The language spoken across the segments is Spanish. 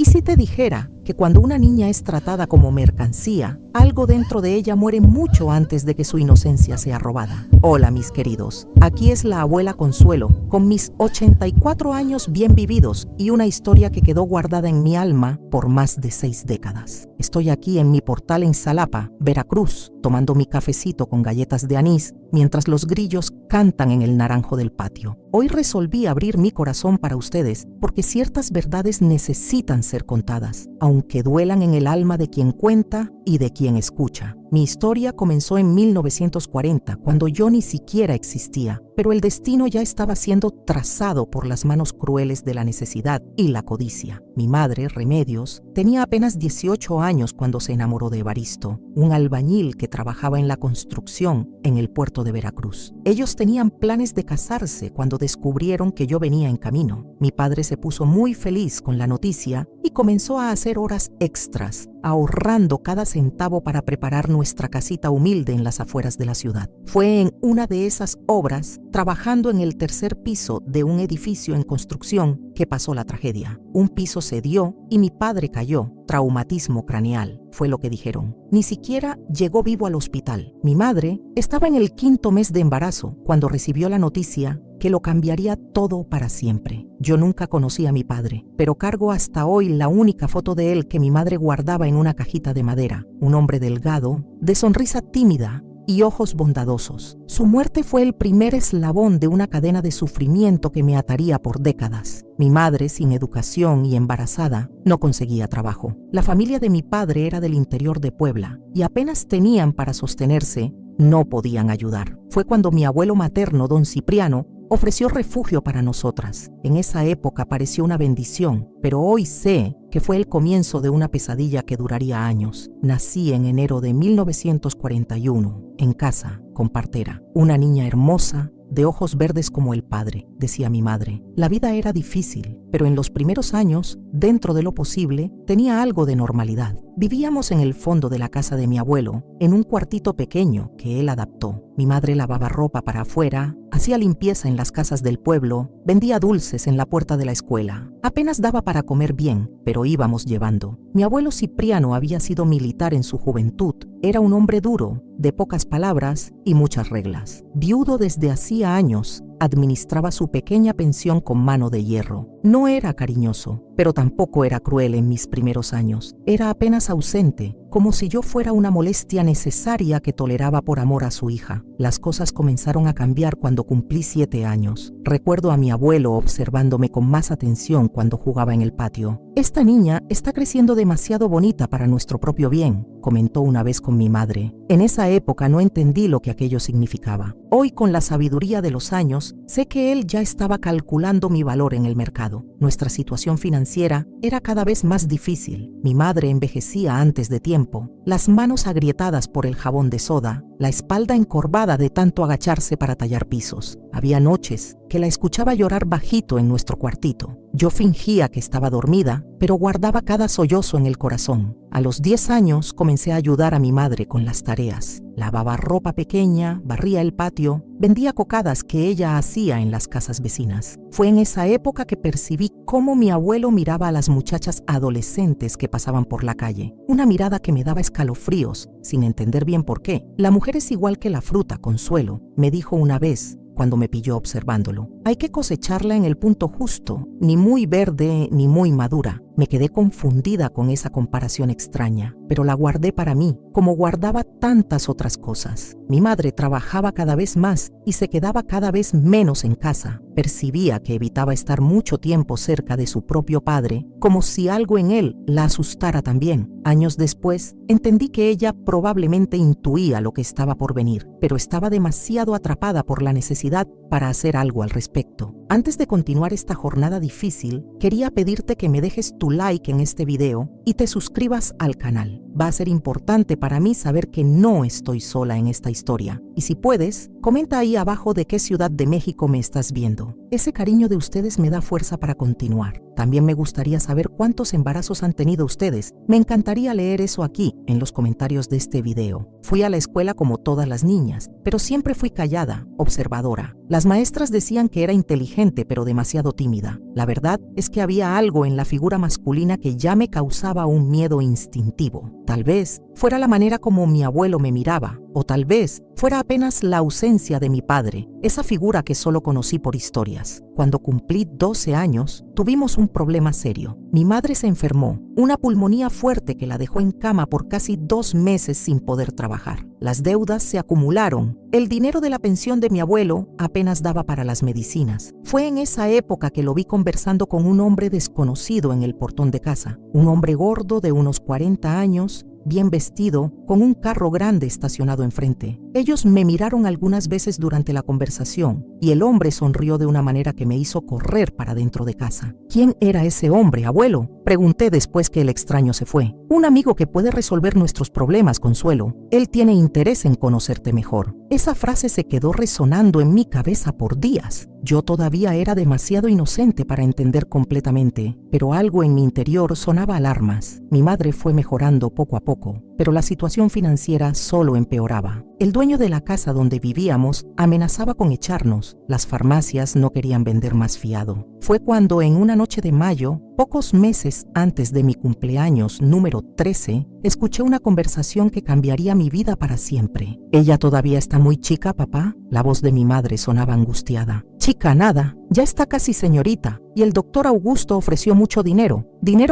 ¿Y si te dijera que cuando una niña es tratada como mercancía, algo dentro de ella muere mucho antes de que su inocencia sea robada? Hola mis queridos, aquí es la abuela Consuelo, con mis 84 años bien vividos y una historia que quedó guardada en mi alma por más de 6 décadas. Estoy aquí en mi portal en Xalapa, Veracruz, tomando mi cafecito con galletas de anís, mientras los grillos cantan en el naranjo del patio. Hoy resolví abrir mi corazón para ustedes porque ciertas verdades necesitan ser contadas, aunque duelan en el alma de quien cuenta y de quien escucha. Mi historia comenzó en 1940, cuando yo ni siquiera existía, pero el destino ya estaba siendo trazado por las manos crueles de la necesidad y la codicia. Mi madre, Remedios, tenía apenas 18 años cuando se enamoró de Evaristo, un albañil que trabajaba en la construcción en el puerto de Veracruz. Ellos tenían planes de casarse cuando descubrieron que yo venía en camino. Mi padre se puso muy feliz con la noticia y comenzó a hacer horas extras, ahorrando cada centavo para preparar nuestra casita humilde en las afueras de la ciudad. Fue en una de esas obras, trabajando en el tercer piso de un edificio en construcción, que pasó la tragedia. Un piso cedió y mi padre cayó. Traumatismo craneal, fue lo que dijeron. Ni siquiera llegó vivo al hospital. Mi madre estaba en el 5º mes de embarazo cuando recibió la noticia que lo cambiaría todo para siempre. Yo nunca conocí a mi padre, pero cargo hasta hoy la única foto de él que mi madre guardaba en una cajita de madera. Un hombre delgado, de sonrisa tímida y ojos bondadosos. Su muerte fue el primer eslabón de una cadena de sufrimiento que me ataría por décadas. Mi madre, sin educación y embarazada, no conseguía trabajo. La familia de mi padre era del interior de Puebla y apenas tenían para sostenerse, no podían ayudar. Fue cuando mi abuelo materno, don Cipriano, ofreció refugio para nosotras. En esa época pareció una bendición, pero hoy sé que fue el comienzo de una pesadilla que duraría años. Nací en enero de 1941, en casa, con partera. Una niña hermosa, de ojos verdes como el padre, decía mi madre. La vida era difícil, pero en los primeros años, dentro de lo posible, tenía algo de normalidad. Vivíamos en el fondo de la casa de mi abuelo, en un cuartito pequeño que él adaptó. Mi madre lavaba ropa para afuera, hacía limpieza en las casas del pueblo, vendía dulces en la puerta de la escuela. Apenas daba para comer bien, pero íbamos llevando. Mi abuelo Cipriano había sido militar en su juventud. Era un hombre duro, de pocas palabras y muchas reglas. Viudo desde hacía años, administraba su pequeña pensión con mano de hierro. No era cariñoso, pero tampoco era cruel en mis primeros años. Era apenas ausente, como si yo fuera una molestia necesaria que toleraba por amor a su hija. Las cosas comenzaron a cambiar cuando cumplí 7 años. Recuerdo a mi abuelo observándome con más atención cuando jugaba en el patio. «Esta niña está creciendo demasiado bonita para nuestro propio bien», comentó una vez con mi madre. En esa época no entendí lo que aquello significaba. Hoy, con la sabiduría de los años, sé que él ya estaba calculando mi valor en el mercado. Nuestra situación financiera era cada vez más difícil. Mi madre envejecía antes de tiempo, las manos agrietadas por el jabón de soda, la espalda encorvada de tanto agacharse para tallar pisos. Había noches que la escuchaba llorar bajito en nuestro cuartito. Yo fingía que estaba dormida, pero guardaba cada sollozo en el corazón. A los 10 años comencé a ayudar a mi madre con las tareas. Lavaba ropa pequeña, barría el patio, vendía cocadas que ella hacía en las casas vecinas. Fue en esa época que percibí cómo mi abuelo miraba a las muchachas adolescentes que pasaban por la calle. Una mirada que me daba escalofríos, sin entender bien por qué. «La mujer es igual que la fruta, Consuelo», me dijo una vez cuando me pilló observándolo. «Hay que cosecharla en el punto justo, ni muy verde ni muy madura». Me quedé confundida con esa comparación extraña, pero la guardé para mí, como guardaba tantas otras cosas. Mi madre trabajaba cada vez más y se quedaba cada vez menos en casa. Percibía que evitaba estar mucho tiempo cerca de su propio padre, como si algo en él la asustara también. Años después, entendí que ella probablemente intuía lo que estaba por venir, pero estaba demasiado atrapada por la necesidad para hacer algo al respecto. Antes de continuar esta jornada difícil, quería pedirte que me dejes tu like en este video y te suscribas al canal. Va a ser importante para mí saber que no estoy sola en esta historia. Y si puedes, comenta ahí abajo de qué ciudad de México me estás viendo. Ese cariño de ustedes me da fuerza para continuar. También me gustaría saber cuántos embarazos han tenido ustedes. Me encantaría leer eso aquí, en los comentarios de este video. Fui a la escuela como todas las niñas, pero siempre fui callada, observadora. Las maestras decían que era inteligente, pero demasiado tímida. La verdad es que había algo en la figura masculina que ya me causaba un miedo instintivo. Tal vez fuera la manera como mi abuelo me miraba, o tal vez fuera apenas la ausencia de mi padre, esa figura que solo conocí por historias. Cuando cumplí 12 años, tuvimos un problema serio. Mi madre se enfermó, una pulmonía fuerte que la dejó en cama por casi 2 meses sin poder trabajar. Las deudas se acumularon. El dinero de la pensión de mi abuelo apenas daba para las medicinas. Fue en esa época que lo vi conversando con un hombre desconocido en el portón de casa. Un hombre gordo de unos 40 años, bien vestido, con un carro grande estacionado enfrente. Ellos me miraron algunas veces durante la conversación y el hombre sonrió de una manera que me hizo correr para dentro de casa. ¿Quién era ese hombre, abuelo?, pregunté después que el extraño se fue. Un amigo que puede resolver nuestros problemas, Consuelo. Él tiene interés en conocerte mejor. Esa frase se quedó resonando en mi cabeza por días. Yo todavía era demasiado inocente para entender completamente, pero algo en mi interior sonaba alarmas. Mi madre fue mejorando poco a poco, pero la situación financiera solo empeoraba. El dueño de la casa donde vivíamos amenazaba con echarnos. Las farmacias no querían vender más fiado. Fue cuando en una noche de mayo, pocos meses antes de mi cumpleaños número 13, escuché una conversación que cambiaría mi vida para siempre. «¿Ella todavía está muy chica, papá?», la voz de mi madre sonaba angustiada. «Chica nada, ya está casi señorita, y el doctor Augusto ofreció mucho dinero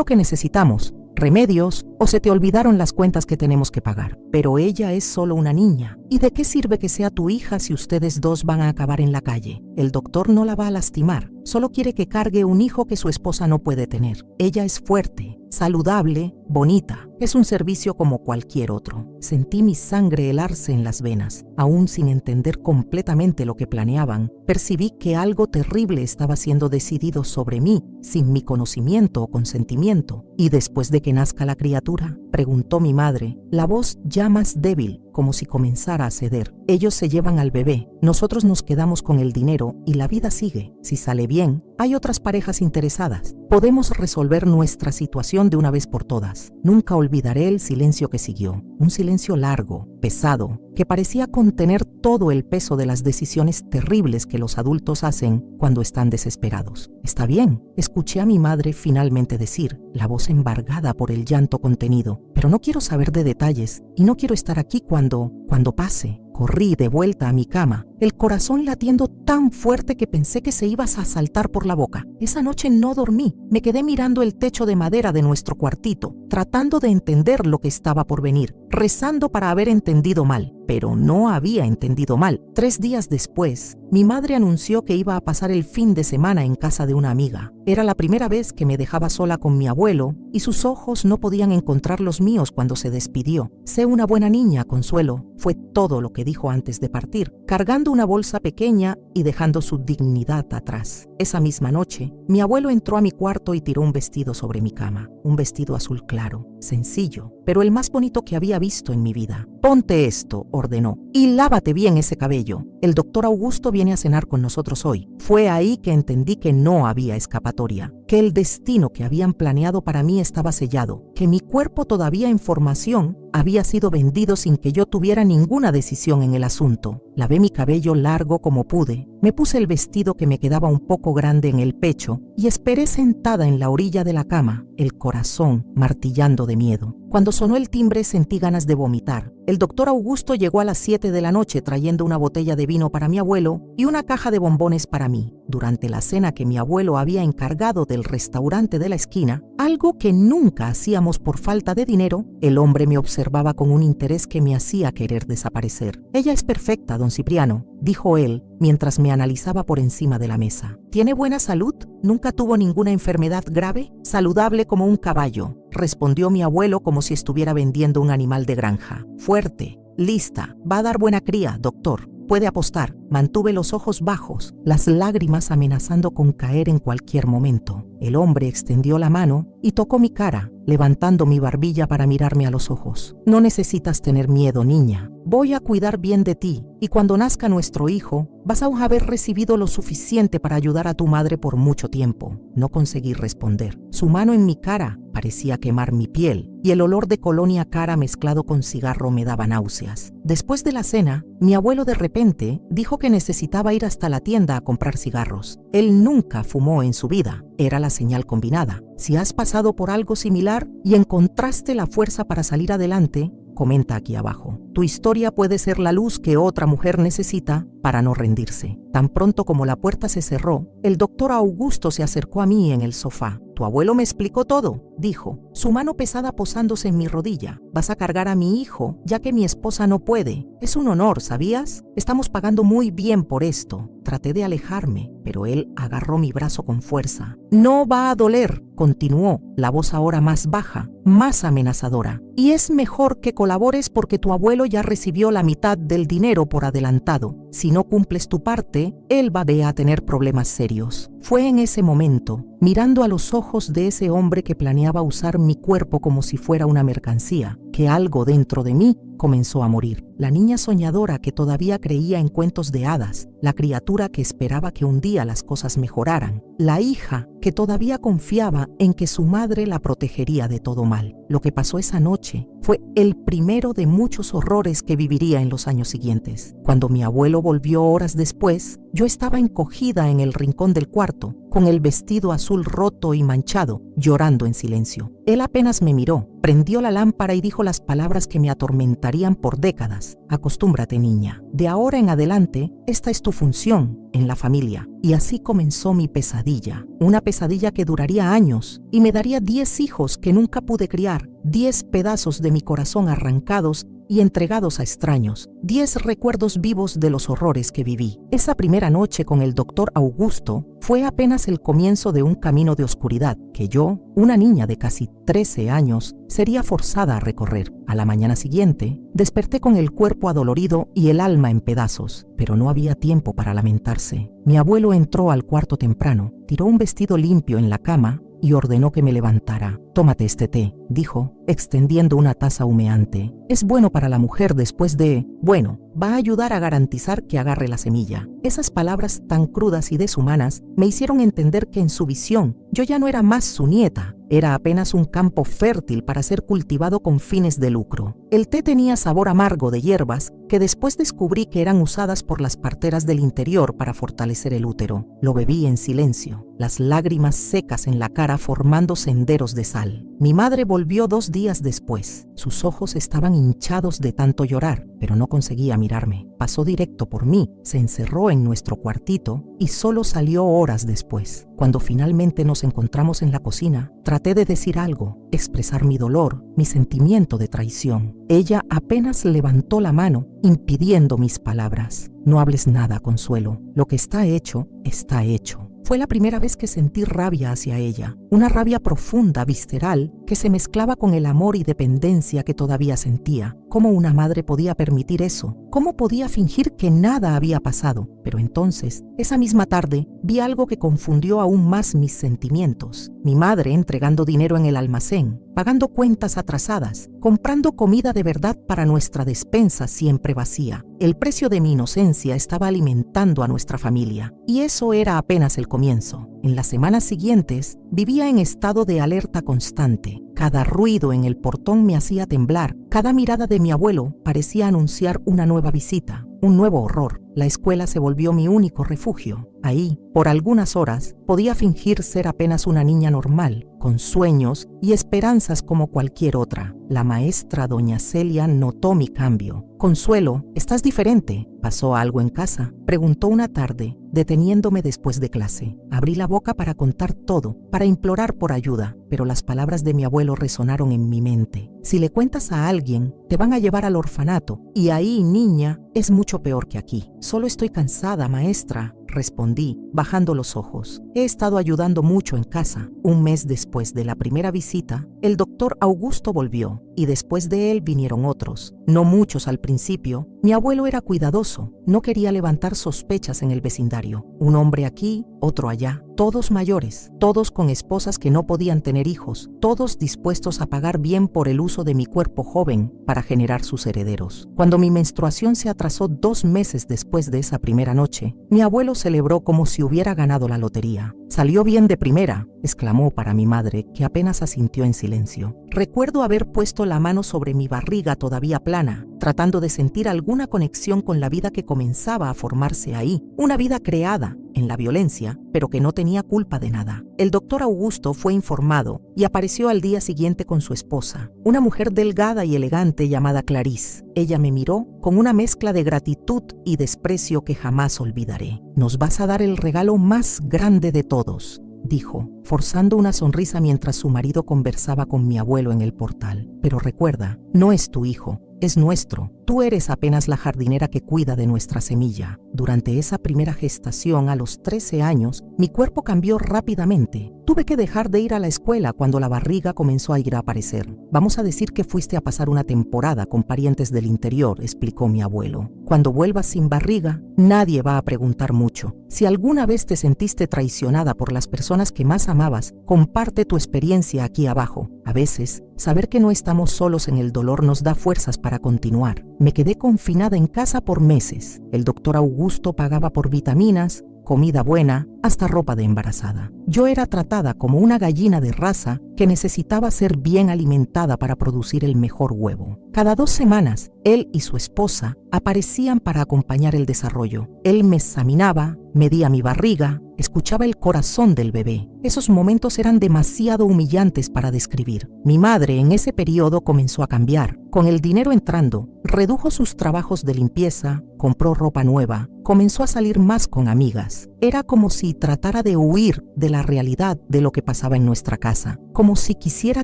que necesitamos. Remedios, o se te olvidaron las cuentas que tenemos que pagar. Pero ella es solo una niña. ¿Y de qué sirve que sea tu hija si ustedes dos van a acabar en la calle? El doctor no la va a lastimar, solo quiere que cargue un hijo que su esposa no puede tener. Ella es fuerte, saludable, bonita. Es un servicio como cualquier otro». Sentí mi sangre helarse en las venas. Aún sin entender completamente lo que planeaban, percibí que algo terrible estaba siendo decidido sobre mí, sin mi conocimiento o consentimiento. «¿Y después de que nazca la criatura?», preguntó mi madre, la voz ya más débil, como si comenzara a ceder. «Ellos se llevan al bebé, nosotros nos quedamos con el dinero y la vida sigue. Si sale bien, hay otras parejas interesadas. Podemos resolver nuestra situación de una vez por todas». Nunca olvidaré el silencio que siguió, un silencio largo, pesado, que parecía contener todo el peso de las decisiones terribles que los adultos hacen cuando están desesperados. «Está bien», escuché a mi madre finalmente decir, la voz embargada por el llanto contenido, «pero no quiero saber de detalles y no quiero estar aquí cuando pase». Corrí de vuelta a mi cama, el corazón latiendo tan fuerte que pensé que se ibas a saltar por la boca. Esa noche no dormí, me quedé mirando el techo de madera de nuestro cuartito, tratando de entender lo que estaba por venir, rezando para haber entendido mal. Pero no había entendido mal. 3 días después, mi madre anunció que iba a pasar el fin de semana en casa de una amiga. Era la primera vez que me dejaba sola con mi abuelo y sus ojos no podían encontrar los míos cuando se despidió. «Sé una buena niña, Consuelo», fue todo lo que dijo antes de partir, cargando una bolsa pequeña y dejando su dignidad atrás. Esa misma noche, mi abuelo entró a mi cuarto y tiró un vestido sobre mi cama, un vestido azul claro, sencillo, pero el más bonito que había visto en mi vida. «Ponte esto», ordenó, «y lávate bien ese cabello. El doctor Augusto viene a cenar con nosotros hoy». Fue ahí que entendí que no había escapatoria, que el destino que habían planeado para mí estaba sellado, que mi cuerpo todavía en formación había sido vendido sin que yo tuviera ninguna decisión en el asunto. Lavé mi cabello largo como pude, me puse el vestido que me quedaba un poco grande en el pecho y esperé sentada en la orilla de la cama, el corazón martillando de miedo. Cuando sonó el timbre sentí ganas de vomitar. El doctor Augusto llegó a las 7 de la noche trayendo una botella de vino para mi abuelo y una caja de bombones para mí. Durante la cena que mi abuelo había encargado del restaurante de la esquina, algo que nunca hacíamos por falta de dinero, el hombre me observaba con un interés que me hacía querer desaparecer. «Ella es perfecta, don Cipriano», dijo él mientras me analizaba por encima de la mesa. «¿Tiene buena salud? ¿Nunca tuvo ninguna enfermedad grave? Saludable como un caballo», respondió mi abuelo como si estuviera vendiendo un animal de granja. «Fuerte, lista, va a dar buena cría, doctor. Puede apostar». Mantuve los ojos bajos, las lágrimas amenazando con caer en cualquier momento. El hombre extendió la mano y tocó mi cara, levantando mi barbilla para mirarme a los ojos. «No necesitas tener miedo, niña. voy a cuidar bien de ti, y cuando nazca nuestro hijo, vas a haber recibido lo suficiente para ayudar a tu madre por mucho tiempo. No conseguí responder. Su mano en mi cara parecía quemar mi piel, y el olor de colonia cara mezclado con cigarro me daba náuseas. Después de la cena, mi abuelo de repente dijo que necesitaba ir hasta la tienda a comprar cigarros. Él nunca fumó en su vida. Era la señal combinada. Si has pasado por algo similar y encontraste la fuerza para salir adelante, comenta aquí abajo. Tu historia puede ser la luz que otra mujer necesita para no rendirse. Tan pronto como la puerta se cerró, el doctor Augusto se acercó a mí en el sofá. Tu abuelo me explicó todo, dijo, su mano pesada posándose en mi rodilla. Vas a cargar a mi hijo, ya que mi esposa no puede. Es un honor, ¿sabías? Estamos pagando muy bien por esto. Traté de alejarme, pero él agarró mi brazo con fuerza. No va a doler, continuó, la voz ahora más baja, más amenazadora. Y es mejor que colabores porque tu abuelo ya recibió la mitad del dinero por adelantado. Si no cumples tu parte, él va a tener problemas serios. Fue en ese momento, mirando a los ojos de ese hombre que planeaba usar mi cuerpo como si fuera una mercancía, que algo dentro de mí comenzó a morir. La niña soñadora que todavía creía en cuentos de hadas, la criatura que esperaba que un día las cosas mejoraran, la hija que todavía confiaba en que su madre la protegería de todo mal. Lo que pasó esa noche fue el primero de muchos horrores que viviría en los años siguientes. Cuando mi abuelo volvió horas después, yo estaba encogida en el rincón del cuarto, con el vestido azul roto y manchado, llorando en silencio. Él apenas me miró, prendió la lámpara y dijo las palabras que me atormentarían por décadas. Acostúmbrate, niña. De ahora en adelante, esta es tu función en la familia. Y así comenzó mi pesadilla. Una pesadilla que duraría años y me daría 10 hijos que nunca pude criar, 10 pedazos de mi corazón arrancados y entregados a extraños, 10 recuerdos vivos de los horrores que viví. Esa primera noche con el doctor Augusto fue apenas el comienzo de un camino de oscuridad que yo, una niña de casi 13 años, sería forzada a recorrer. A la mañana siguiente, desperté con el cuerpo adolorido y el alma en pedazos, pero no había tiempo para lamentarse. Mi abuelo entró al cuarto temprano, tiró un vestido limpio en la cama y ordenó que me levantara. Tómate este té, dijo, extendiendo una taza humeante. Es bueno para la mujer después de... Bueno, va a ayudar a garantizar que agarre la semilla. Esas palabras tan crudas y deshumanas me hicieron entender que en su visión yo ya no era más su nieta, era apenas un campo fértil para ser cultivado con fines de lucro. El té tenía sabor amargo de hierbas que después descubrí que eran usadas por las parteras del interior para fortalecer el útero. Lo bebí en silencio, las lágrimas secas en la cara formando senderos de sal. Mi madre volvió 2 días después. Sus ojos estaban hinchados de tanto llorar, pero no conseguía mirarme. Pasó directo por mí, se encerró en nuestro cuartito y solo salió horas después. Cuando finalmente nos encontramos en la cocina, traté de decir algo, expresar mi dolor, mi sentimiento de traición. Ella apenas levantó la mano, impidiendo mis palabras. No hables nada, Consuelo. Lo que está hecho, está hecho. Fue la primera vez que sentí rabia hacia ella, una rabia profunda, visceral, que se mezclaba con el amor y dependencia que todavía sentía. ¿Cómo una madre podía permitir eso? ¿Cómo podía fingir que nada había pasado? Pero entonces, esa misma tarde, vi algo que confundió aún más mis sentimientos. Mi madre entregando dinero en el almacén, pagando cuentas atrasadas, comprando comida de verdad para nuestra despensa siempre vacía. El precio de mi inocencia estaba alimentando a nuestra familia, y eso era apenas el comienzo. En las semanas siguientes, vivía en estado de alerta constante. Cada ruido en el portón me hacía temblar. Cada mirada de mi abuelo parecía anunciar una nueva visita, un nuevo horror. La escuela se volvió mi único refugio. Ahí, por algunas horas, podía fingir ser apenas una niña normal, con sueños y esperanzas como cualquier otra. La maestra doña Celia notó mi cambio. Consuelo, ¿estás diferente? ¿Pasó algo en casa? Preguntó una tarde, deteniéndome después de clase. Abrí la boca para contar todo, para implorar por ayuda, pero las palabras de mi abuelo resonaron en mi mente. Si le cuentas a alguien, te van a llevar al orfanato, y ahí, niña, es mucho peor que aquí. Solo estoy cansada, maestra. respondí, bajando los ojos. He estado ayudando mucho en casa. Un mes después de la primera visita, el doctor Augusto volvió, y después de él vinieron otros. No muchos al principio. Mi abuelo era cuidadoso, no quería levantar sospechas en el vecindario. Un hombre aquí, otro allá, todos mayores, todos con esposas que no podían tener hijos, todos dispuestos a pagar bien por el uso de mi cuerpo joven para generar sus herederos. Cuando mi menstruación se atrasó 2 meses después de esa primera noche, mi abuelo celebró como si hubiera ganado la lotería. «Salió bien de primera», exclamó para mi madre, que apenas asintió en silencio. Recuerdo haber puesto la mano sobre mi barriga todavía plana, tratando de sentir alguna conexión con la vida que comenzaba a formarse ahí, una vida creada en la violencia, pero que no tenía culpa de nada. El doctor Augusto fue informado y apareció al día siguiente con su esposa, una mujer delgada y elegante llamada Clarice. Ella me miró con una mezcla de gratitud y desprecio que jamás olvidaré. «Nos vas a dar el regalo más grande de todos», dijo, forzando una sonrisa mientras su marido conversaba con mi abuelo en el portal. «Pero recuerda, no es tu hijo, es nuestro. Tú eres apenas la jardinera que cuida de nuestra semilla». Durante esa primera gestación, a los 13 años, mi cuerpo cambió rápidamente. Tuve que dejar de ir a la escuela cuando la barriga comenzó a ir a aparecer. «Vamos a decir que fuiste a pasar una temporada con parientes del interior», explicó mi abuelo. «Cuando vuelvas sin barriga, nadie va a preguntar mucho. Si alguna vez te sentiste traicionada por las personas que más amabas, comparte tu experiencia aquí abajo. A veces, saber que no estamos solos en el dolor nos da fuerzas para continuar». Me quedé confinada en casa por meses. El doctor Augusto pagaba por vitaminas, comida buena, hasta ropa de embarazada. Yo era tratada como una gallina de raza que necesitaba ser bien alimentada para producir el mejor huevo. Cada 2 semanas, él y su esposa aparecían para acompañar el desarrollo. Él me examinaba, medía mi barriga, escuchaba el corazón del bebé. Esos momentos eran demasiado humillantes para describir. Mi madre en ese periodo comenzó a cambiar. Con el dinero entrando, redujo sus trabajos de limpieza, compró ropa nueva, comenzó a salir más con amigas. Era como si tratara de huir de la realidad de lo que pasaba en nuestra casa, como si quisiera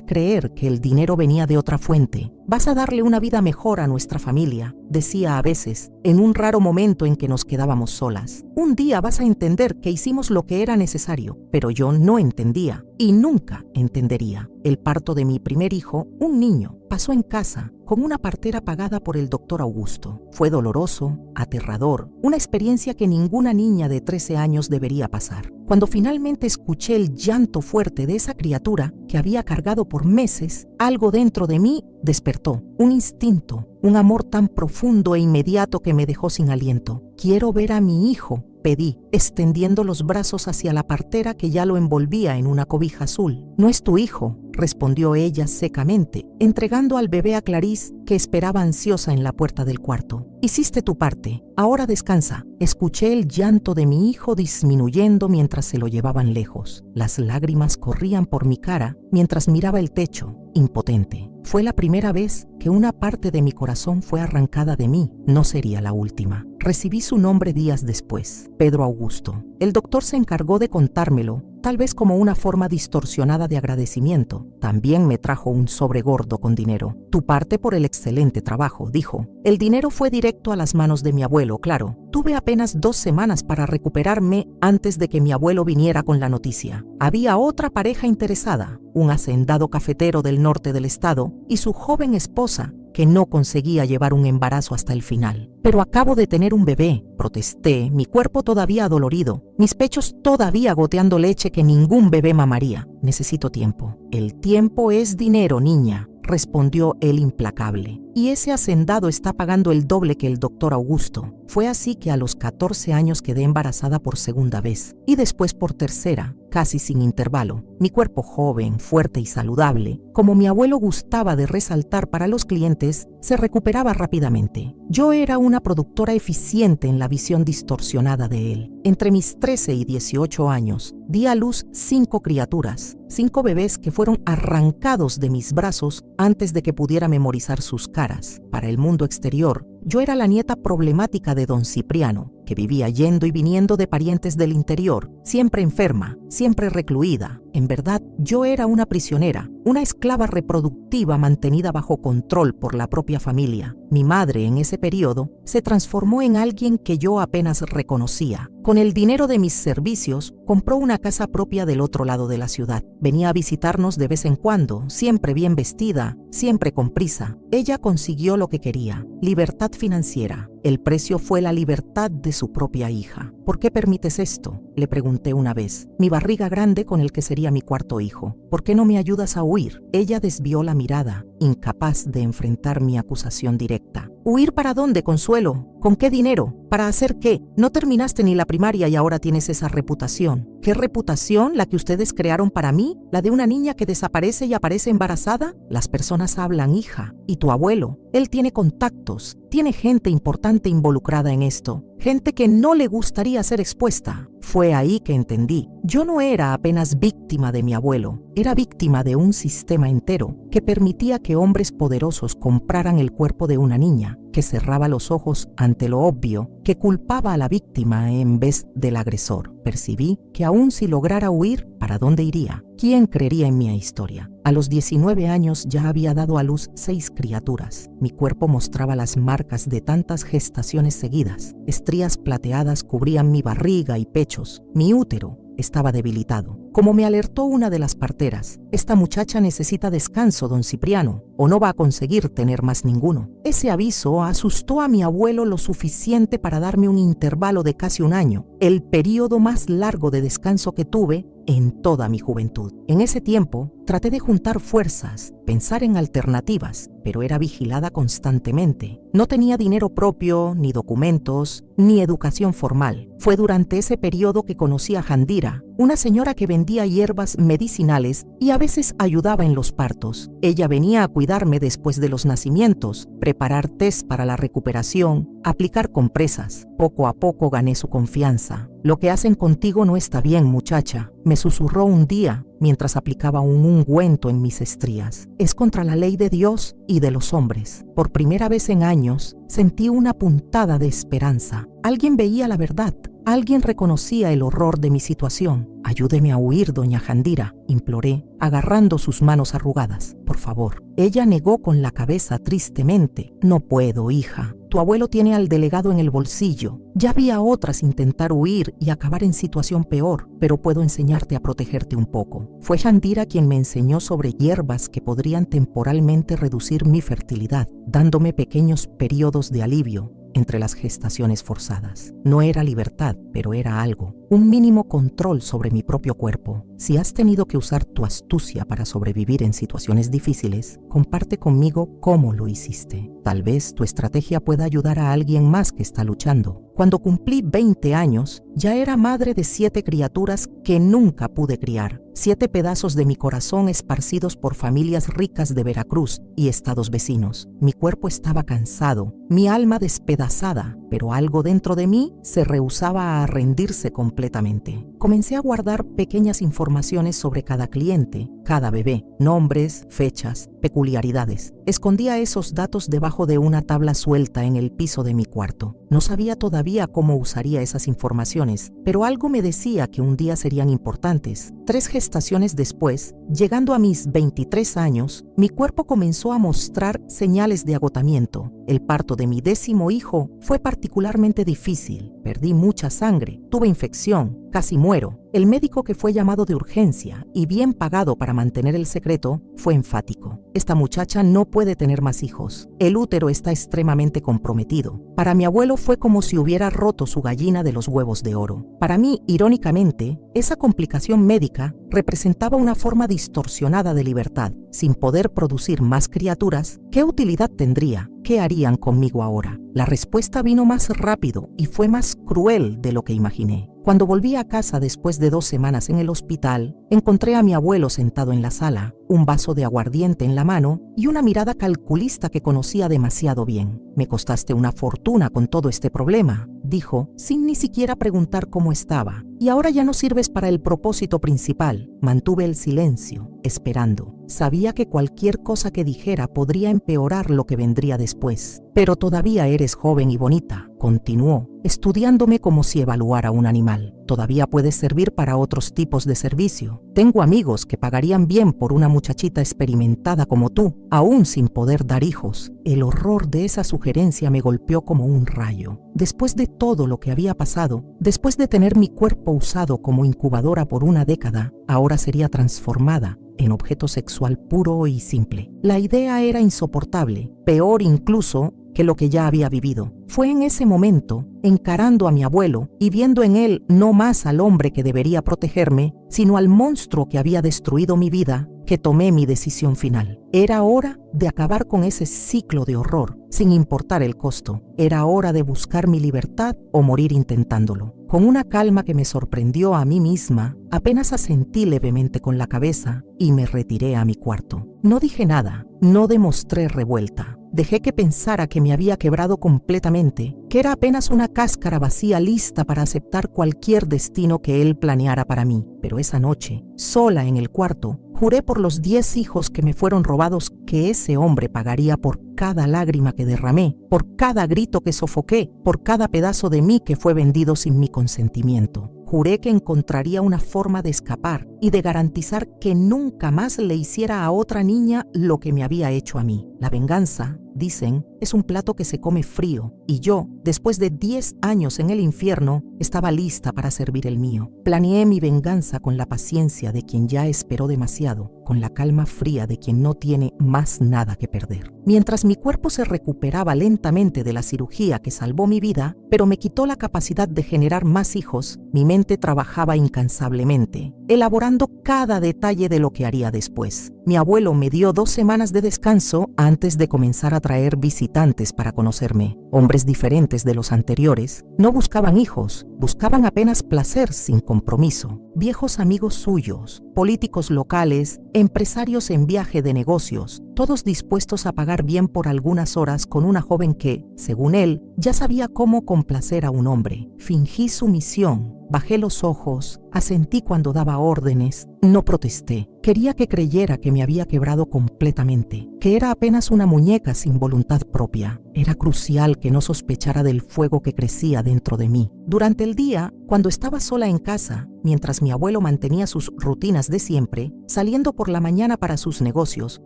creer que el dinero venía de otra fuente. «Vas a darle una vida mejor a nuestra familia», decía a veces, en un raro momento en que nos quedábamos solas. «Un día vas a entender que hicimos lo que era necesario», pero yo no entendía y nunca entendería. El parto de mi primer hijo, un niño, pasó en casa, con una partera pagada por el doctor Augusto. Fue doloroso, aterrador, una experiencia que ninguna niña de 13 años debería pasar. Cuando finalmente escuché el llanto fuerte de esa criatura que había cargado por meses, algo dentro de mí despertó, un instinto, un amor tan profundo e inmediato que me dejó sin aliento. «Quiero ver a mi hijo», pedí, extendiendo los brazos hacia la partera que ya lo envolvía en una cobija azul. «No es tu hijo», respondió ella secamente, entregando al bebé a Clarice, que esperaba ansiosa en la puerta del cuarto. «Hiciste tu parte, ahora descansa». Escuché el llanto de mi hijo disminuyendo mientras se lo llevaban lejos. Las lágrimas corrían por mi cara mientras miraba el techo, impotente. Fue la primera vez que una parte de mi corazón fue arrancada de mí. No sería la última. Recibí su nombre días después, Pedro Augusto. El doctor se encargó de contármelo, tal vez como una forma distorsionada de agradecimiento. También me trajo un sobre gordo con dinero. «Tu parte por el excelente trabajo», dijo. El dinero fue directo a las manos de mi abuelo, claro. Tuve apenas 2 semanas para recuperarme antes de que mi abuelo viniera con la noticia. Había otra pareja interesada, un hacendado cafetero del norte del estado y su joven esposa, que no conseguía llevar un embarazo hasta el final. «Pero acabo de tener un bebé», protesté, mi cuerpo todavía adolorido, mis pechos todavía goteando leche que ningún bebé mamaría. «Necesito tiempo». «El tiempo es dinero, niña», respondió él implacable. «Y ese hacendado está pagando el doble que el doctor Augusto». Fue así que a los 14 años quedé embarazada por segunda vez y después por tercera, casi sin intervalo. Mi cuerpo joven, fuerte y saludable, como mi abuelo gustaba de resaltar para los clientes, se recuperaba rápidamente. Yo era una productora eficiente en la visión distorsionada de él. Entre mis 13 y 18 años, di a luz 5 criaturas, 5 bebés que fueron arrancados de mis brazos antes de que pudiera memorizar sus caras. Para el mundo exterior, Yo era la nieta problemática de don Cipriano, que vivía yendo y viniendo de parientes del interior, siempre enferma, siempre recluida. En verdad, yo era una prisionera, una esclava reproductiva mantenida bajo control por la propia familia. Mi madre, en ese periodo, se transformó en alguien que yo apenas reconocía. Con el dinero de mis servicios, compró una casa propia del otro lado de la ciudad. Venía a visitarnos de vez en cuando, siempre bien vestida, siempre con prisa. Ella consiguió lo que quería: libertad financiera. El precio fue la libertad de su propia hija. ¿Por qué permites esto?, le pregunté una vez. Mi barriga grande con el que sería mi cuarto hijo. ¿Por qué no me ayudas a huir? Ella desvió la mirada, incapaz de enfrentar mi acusación directa. ¿Huir para dónde, Consuelo? ¿Con qué dinero? ¿Para hacer qué? No terminaste ni la primaria y ahora tienes esa reputación. ¿Qué reputación? ¿La que ustedes crearon para mí? ¿La de una niña que desaparece y aparece embarazada? Las personas hablan, hija. ¿Y tu abuelo? Él tiene contactos, tiene gente importante involucrada en esto, gente que no le gustaría ser expuesta. Fue ahí que entendí. Yo no era apenas víctima de mi abuelo, era víctima de un sistema entero que permitía que hombres poderosos compraran el cuerpo de una niña, que cerraba los ojos ante lo obvio, que culpaba a la víctima en vez del agresor. Percibí que aun si lograra huir, ¿para dónde iría? ¿Quién creería en mi historia? A los 19 años ya había dado a luz 6 criaturas. Mi cuerpo mostraba las marcas de tantas gestaciones seguidas. Estrías plateadas cubrían mi barriga y pechos. Mi útero estaba debilitado. Como me alertó una de las parteras: esta muchacha necesita descanso, don Cipriano, o no va a conseguir tener más ninguno. Ese aviso asustó a mi abuelo lo suficiente para darme un intervalo de casi un año, el periodo más largo de descanso que tuve en toda mi juventud. En ese tiempo, traté de juntar fuerzas, pensar en alternativas, pero era vigilada constantemente. No tenía dinero propio, ni documentos, ni educación formal. Fue durante ese periodo que conocí a Jandira, una señora que vendía hierbas medicinales y a veces ayudaba en los partos. Ella venía a cuidarme después de los nacimientos, preparar test para la recuperación, aplicar compresas. Poco a poco gané su confianza. «Lo que hacen contigo no está bien, muchacha», me susurró un día mientras aplicaba un ungüento en mis estrías. «Es contra la ley de Dios y de los hombres». Por primera vez en años, sentí una puntada de esperanza. Alguien veía la verdad. Alguien reconocía el horror de mi situación. «Ayúdeme a huir, doña Jandira», imploré, agarrando sus manos arrugadas. «Por favor». Ella negó con la cabeza tristemente. «No puedo, hija. Tu abuelo tiene al delegado en el bolsillo. Ya vi a otras intentar huir y acabar en situación peor, pero puedo enseñarte a protegerte un poco». Fue Jandira quien me enseñó sobre hierbas que podrían temporalmente reducir mi fertilidad, dándome pequeños periodos de alivio entre las gestaciones forzadas. No era libertad, pero era algo, un mínimo control sobre mi propio cuerpo. Si has tenido que usar tu astucia para sobrevivir en situaciones difíciles, comparte conmigo cómo lo hiciste. Tal vez tu estrategia pueda ayudar a alguien más que está luchando. Cuando cumplí 20 años, ya era madre de 7 criaturas que nunca pude criar. 7 pedazos de mi corazón esparcidos por familias ricas de Veracruz y estados vecinos. Mi cuerpo estaba cansado, mi alma despedazada, pero algo dentro de mí se rehusaba a rendirse completamente. Comencé a guardar pequeñas informaciones sobre cada cliente, cada bebé, nombres, fechas, peculiaridades. Escondía esos datos debajo de una tabla suelta en el piso de mi cuarto. No sabía todavía cómo usaría esas informaciones, pero algo me decía que un día serían importantes. 3 gestaciones después, llegando a mis 23 años, mi cuerpo comenzó a mostrar señales de agotamiento. El parto de mi 10º hijo fue particularmente difícil. Perdí mucha sangre, tuve infección, casi muero. El médico que fue llamado de urgencia y bien pagado para mantener el secreto fue enfático. Esta muchacha no puede tener más hijos. El útero está extremadamente comprometido. Para mi abuelo fue como si hubiera roto su gallina de los huevos de oro. Para mí, irónicamente, esa complicación médica representaba una forma distorsionada de libertad. Sin poder producir más criaturas, ¿qué utilidad tendría? ¿Qué harían conmigo ahora? La respuesta vino más rápido y fue más cruel de lo que imaginé. Cuando volví a casa después de 2 semanas en el hospital, encontré a mi abuelo sentado en la sala, un vaso de aguardiente en la mano y una mirada calculista que conocía demasiado bien. «Me costaste una fortuna con todo este problema», dijo, sin ni siquiera preguntar cómo estaba. «Y ahora ya no sirves para el propósito principal». Mantuve el silencio, esperando. Sabía que cualquier cosa que dijera podría empeorar lo que vendría después. Pero todavía eres joven y bonita, continuó, estudiándome como si evaluara un animal. Todavía puedes servir para otros tipos de servicio. Tengo amigos que pagarían bien por una muchachita experimentada como tú, aún sin poder dar hijos. El horror de esa sugerencia me golpeó como un rayo. Después de todo lo que había pasado, después de tener mi cuerpo usado como incubadora por una década, ahora sería transformada en objeto sexual puro y simple. La idea era insoportable, peor incluso que lo que ya había vivido. Fue en ese momento, encarando a mi abuelo y viendo en él no más al hombre que debería protegerme, sino al monstruo que había destruido mi vida, que tomé mi decisión final. Era hora de acabar con ese ciclo de horror, sin importar el costo. Era hora de buscar mi libertad o morir intentándolo. Con una calma que me sorprendió a mí misma, apenas asentí levemente con la cabeza y me retiré a mi cuarto. No dije nada, no demostré revuelta. Dejé que pensara que me había quebrado completamente, que era apenas una cáscara vacía lista para aceptar cualquier destino que él planeara para mí. Pero esa noche, sola en el cuarto, juré por los 10 hijos que me fueron robados que ese hombre pagaría por cada lágrima que derramé, por cada grito que sofoqué, por cada pedazo de mí que fue vendido sin mi consentimiento. Juré que encontraría una forma de escapar y de garantizar que nunca más le hiciera a otra niña lo que me había hecho a mí. La venganza, dicen, es un plato que se come frío, y yo, después de 10 años en el infierno, estaba lista para servir el mío. Planeé mi venganza con la paciencia de quien ya esperó demasiado, con la calma fría de quien no tiene más nada que perder. Mientras mi cuerpo se recuperaba lentamente de la cirugía que salvó mi vida, pero me quitó la capacidad de generar más hijos, mi mente trabajaba incansablemente, elaborando cada detalle de lo que haría después. Mi abuelo me dio 2 semanas de descanso antes de comenzar a traer visitantes para conocerme. Hombres diferentes de los anteriores, no buscaban hijos, buscaban apenas placer sin compromiso. Viejos amigos suyos, políticos locales, empresarios en viaje de negocios, todos dispuestos a pagar bien por algunas horas con una joven que, según él, ya sabía cómo complacer a un hombre. Fingí sumisión, bajé los ojos, asentí cuando daba órdenes, no protesté. Quería que creyera que me había quebrado completamente, que era apenas una muñeca sin voluntad propia. Era crucial que no sospechara del fuego que crecía dentro de mí. Durante el día, cuando estaba sola en casa, mientras mi abuelo mantenía sus rutinas de siempre, saliendo por la mañana para sus negocios,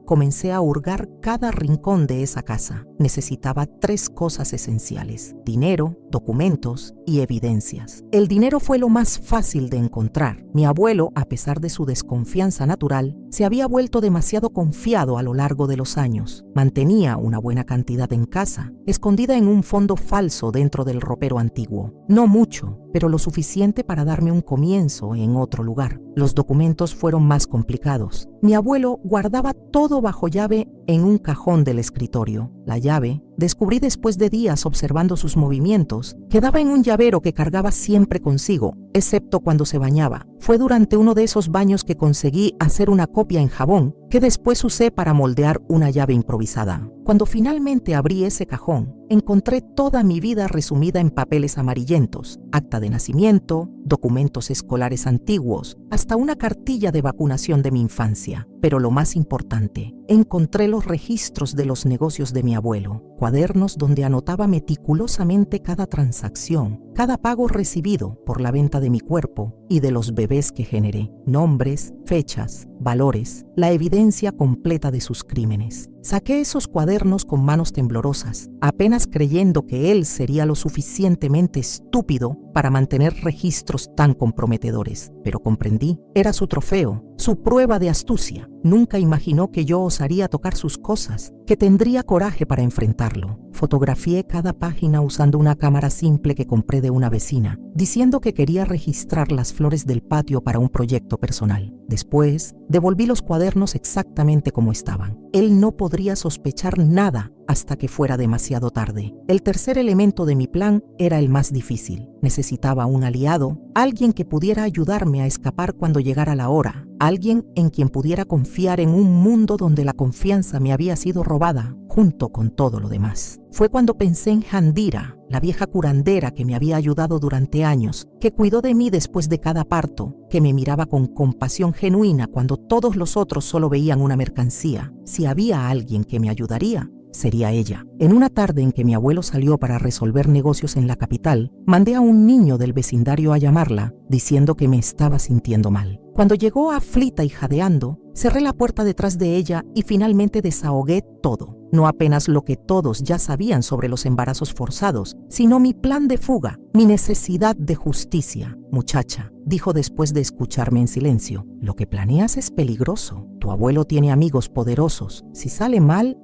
comencé a hurgar cada rincón de esa casa. Necesitaba 3 cosas esenciales: dinero, documentos y evidencias. El dinero fue lo más fácil de encontrar. Mi abuelo, a pesar de su desconfianza natural, se había vuelto demasiado confiado a lo largo de los años. Mantenía una buena cantidad en casa, escondida en un fondo falso dentro del ropero antiguo. No mucho, pero lo suficiente para darme un comienzo en otro lugar. Los documentos fueron más complicados. Mi abuelo guardaba todo bajo llave en un cajón del escritorio. La llave, descubrí después de días observando sus movimientos, quedaba en un llavero que cargaba siempre consigo, excepto cuando se bañaba. Fue durante uno de esos baños que conseguí hacer una copia en jabón, que después usé para moldear una llave improvisada. Cuando finalmente abrí ese cajón, encontré toda mi vida resumida en papeles amarillentos: acta de nacimiento, documentos escolares antiguos, hasta una cartilla de vacunación de mi infancia. Pero lo más importante, encontré los registros de los negocios de mi abuelo, cuadernos donde anotaba meticulosamente cada transacción, cada pago recibido por la venta de mi cuerpo y de los bebés que generé, nombres, fechas, valores, la evidencia completa de sus crímenes. Saqué esos cuadernos con manos temblorosas, apenas creyendo que él sería lo suficientemente estúpido para mantener registros tan comprometedores. Pero comprendí, era su trofeo, su prueba de astucia. Nunca imaginó que yo osaría tocar sus cosas, que tendría coraje para enfrentarlo. Fotografié cada página usando una cámara simple que compré de una vecina, diciendo que quería registrar las flores del patio para un proyecto personal. Después, devolví los cuadernos exactamente como estaban. Él no podría sospechar nada hasta que fuera demasiado tarde. El tercer elemento de mi plan era el más difícil. Necesitaba un aliado, alguien que pudiera ayudarme a escapar cuando llegara la hora, alguien en quien pudiera confiar en un mundo donde la confianza me había sido robada, junto con todo lo demás. Fue cuando pensé en Jandira, la vieja curandera que me había ayudado durante años, que cuidó de mí después de cada parto, que me miraba con compasión genuina cuando todos los otros solo veían una mercancía. Si había alguien que me ayudaría, sería ella. En una tarde en que mi abuelo salió para resolver negocios en la capital, mandé a un niño del vecindario a llamarla, diciendo que me estaba sintiendo mal. Cuando llegó aflita y jadeando, cerré la puerta detrás de ella y finalmente desahogué todo. No apenas lo que todos ya sabían sobre los embarazos forzados, sino mi plan de fuga, mi necesidad de justicia. Muchacha, dijo después de escucharme en silencio, lo que planeas es peligroso. Tu abuelo tiene amigos poderosos. Si sale mal,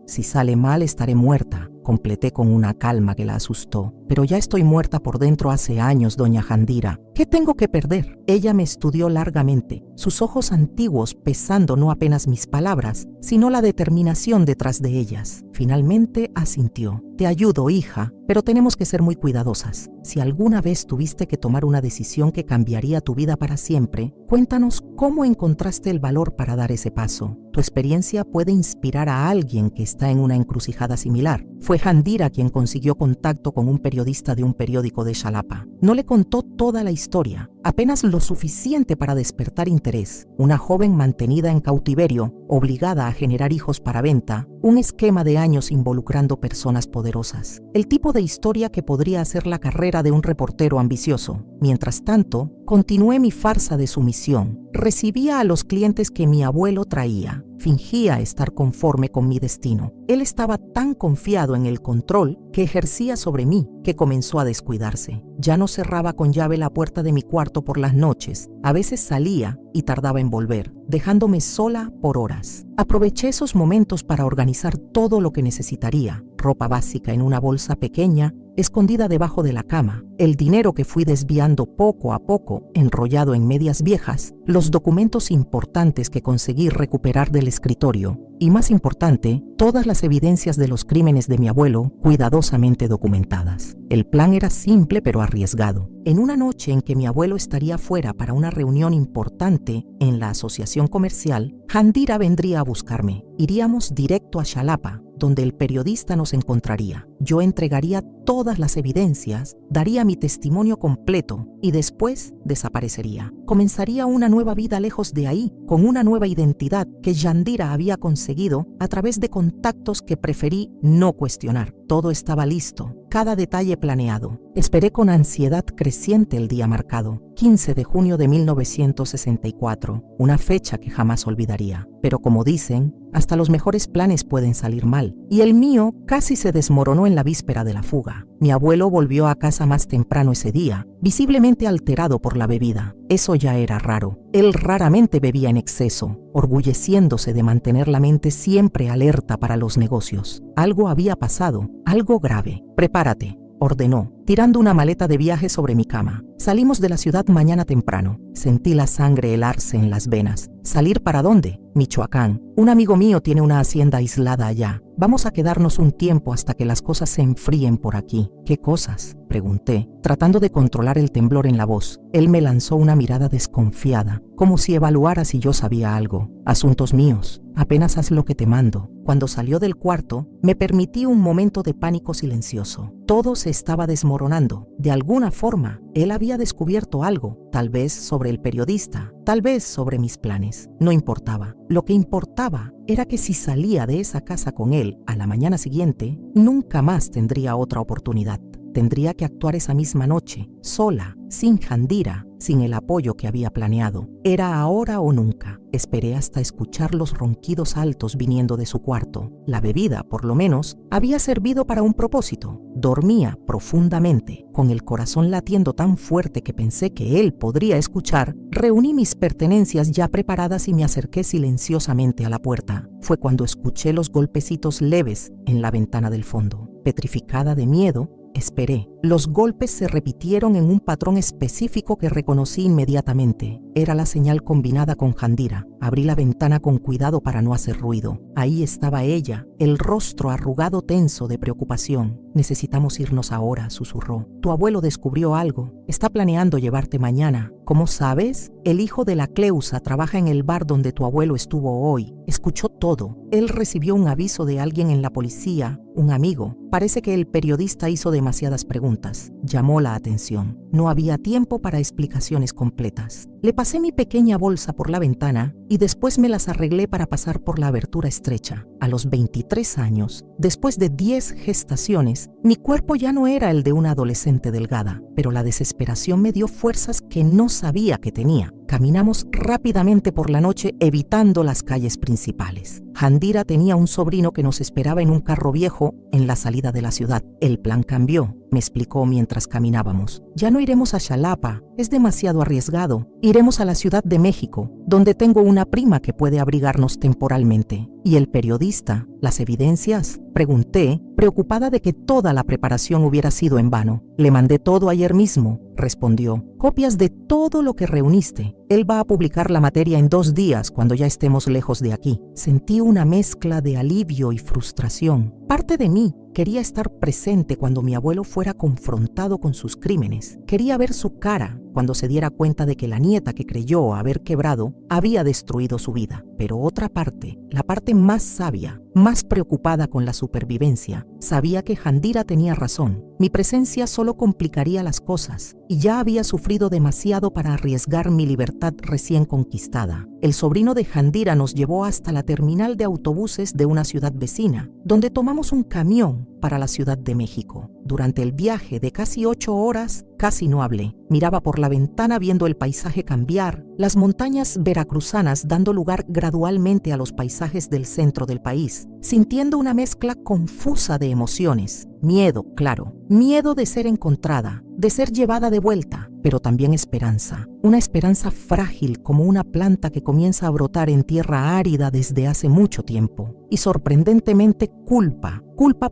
estaré muerta. Completé con una calma que la asustó. Pero ya estoy muerta por dentro hace años, doña Jandira. ¿Qué tengo que perder? Ella me estudió largamente, sus ojos antiguos pesando no apenas mis palabras, sino la determinación detrás de ellas. Finalmente asintió. Te ayudo, hija, pero tenemos que ser muy cuidadosas. Si alguna vez tuviste que tomar una decisión que cambiaría tu vida para siempre, cuéntanos cómo encontraste el valor para dar ese paso. Tu experiencia puede inspirar a alguien que está en una encrucijada similar. Fue Jandira quien consiguió contacto con un periodista de un periódico de Xalapa. No le contó toda la historia, apenas lo suficiente para despertar interés. Una joven mantenida en cautiverio, obligada a generar hijos para venta, un esquema de años involucrando personas poderosas. El tipo de historia que podría hacer la carrera de un reportero ambicioso. Mientras tanto, continué mi farsa de sumisión. Recibía a los clientes que mi abuelo traía. Fingía estar conforme con mi destino. Él estaba tan confiado en el control que ejercía sobre mí que comenzó a descuidarse. Ya no cerraba con llave la puerta de mi cuarto por las noches. A veces salía y tardaba en volver, dejándome sola por horas. Aproveché esos momentos para organizar todo lo que necesitaría. Ropa básica en una bolsa pequeña, escondida debajo de la cama, el dinero que fui desviando poco a poco, enrollado en medias viejas, los documentos importantes que conseguí recuperar del escritorio y, más importante, todas las evidencias de los crímenes de mi abuelo cuidadosamente documentadas. El plan era simple pero arriesgado. En una noche en que mi abuelo estaría fuera para una reunión importante en la asociación comercial, Jandira vendría a buscarme. Iríamos directo a Xalapa, donde el periodista nos encontraría. Yo entregaría todas las evidencias, daría mi testimonio completo y después desaparecería. Comenzaría una nueva vida lejos de ahí, con una nueva identidad que Jandira había conseguido a través de contactos que preferí no cuestionar. Todo estaba listo, cada detalle planeado. Esperé con ansiedad creciente el día marcado, 15 de junio de 1964, una fecha que jamás olvidaría. Pero como dicen, hasta los mejores planes pueden salir mal, y el mío casi se desmoronó en la víspera de la fuga. Mi abuelo volvió a casa más temprano ese día, visiblemente alterado por la bebida. Eso ya era raro. Él raramente bebía en exceso, orgulleciéndose de mantener la mente siempre alerta para los negocios. Algo había pasado, algo grave. Prepárate, ordenó, tirando una maleta de viaje sobre mi cama. Salimos de la ciudad mañana temprano. Sentí la sangre helarse en las venas. ¿Salir para dónde? Michoacán. Un amigo mío tiene una hacienda aislada allá. Vamos a quedarnos un tiempo hasta que las cosas se enfríen por aquí. ¿Qué cosas?, pregunté, tratando de controlar el temblor en la voz. Él me lanzó una mirada desconfiada, como si evaluara si yo sabía algo. Asuntos míos. Apenas haz lo que te mando. Cuando salió del cuarto, me permití un momento de pánico silencioso. Todo se estaba desmoronando. De alguna forma, él había descubierto algo, tal vez sobre el periodista, tal vez sobre mis planes. No importaba. Lo que importaba era que si salía de esa casa con él a la mañana siguiente, nunca más tendría otra oportunidad. Tendría que actuar esa misma noche, sola, sin Jandira, sin el apoyo que había planeado. Era ahora o nunca. Esperé hasta escuchar los ronquidos altos viniendo de su cuarto. La bebida, por lo menos, había servido para un propósito. Dormía profundamente, con el corazón latiendo tan fuerte que pensé que él podría escuchar. Reuní mis pertenencias ya preparadas y me acerqué silenciosamente a la puerta. Fue cuando escuché los golpecitos leves en la ventana del fondo. Petrificada de miedo, esperé. Los golpes se repitieron en un patrón específico que reconocí inmediatamente. Era la señal combinada con Jandira. Abrí la ventana con cuidado para no hacer ruido. Ahí estaba ella, el rostro arrugado tenso de preocupación. Necesitamos irnos ahora, susurró. Tu abuelo descubrió algo. Está planeando llevarte mañana. ¿Cómo sabes? El hijo de la Cleusa trabaja en el bar donde tu abuelo estuvo hoy. Escuchó todo. Él recibió un aviso de alguien en la policía, un amigo. Parece que el periodista hizo demasiadas preguntas. llamó la atención. No había tiempo para explicaciones completas. Le pasé mi pequeña bolsa por la ventana y después me las arreglé para pasar por la abertura estrecha. A los 23 años, después de 10 gestaciones, mi cuerpo ya no era el de una adolescente delgada, pero la desesperación me dio fuerzas que no sabía que tenía. Caminamos rápidamente por la noche evitando las calles principales. Handira tenía un sobrino que nos esperaba en un carro viejo en la salida de la ciudad. El plan cambió, me explicó mientras caminábamos. Ya no iremos a Xalapa, es demasiado arriesgado. Iremos a la Ciudad de México, donde tengo una prima que puede abrigarnos temporalmente. ¿Y el periodista? ¿Las evidencias? Pregunté, preocupada de que toda la preparación hubiera sido en vano. Le mandé todo ayer mismo, respondió. Copias de todo lo que reuniste. Él va a publicar la materia en 2 días cuando ya estemos lejos de aquí. Sentí una mezcla de alivio y frustración. Parte de mí quería estar presente cuando mi abuelo fuera confrontado con sus crímenes. Quería ver su cara cuando se diera cuenta de que la nieta que creyó haber quebrado había destruido su vida. Pero otra parte, la parte más sabia, más preocupada con la supervivencia, sabía que Handira tenía razón. Mi presencia solo complicaría las cosas y ya había sufrido demasiado para arriesgar mi libertad recién conquistada. El sobrino de Handira nos llevó hasta la terminal de autobuses de una ciudad vecina, donde tomamos un camión para la Ciudad de México. Durante el viaje de casi 8 horas, casi no hablé. Miraba por la ventana viendo el paisaje cambiar, las montañas veracruzanas dando lugar gradualmente a los paisajes del centro del país, sintiendo una mezcla confusa de emociones. Miedo, claro, miedo de ser encontrada, de ser llevada de vuelta, pero también esperanza. Una esperanza frágil como una planta que comienza a brotar en tierra árida desde hace mucho tiempo. Y sorprendentemente culpa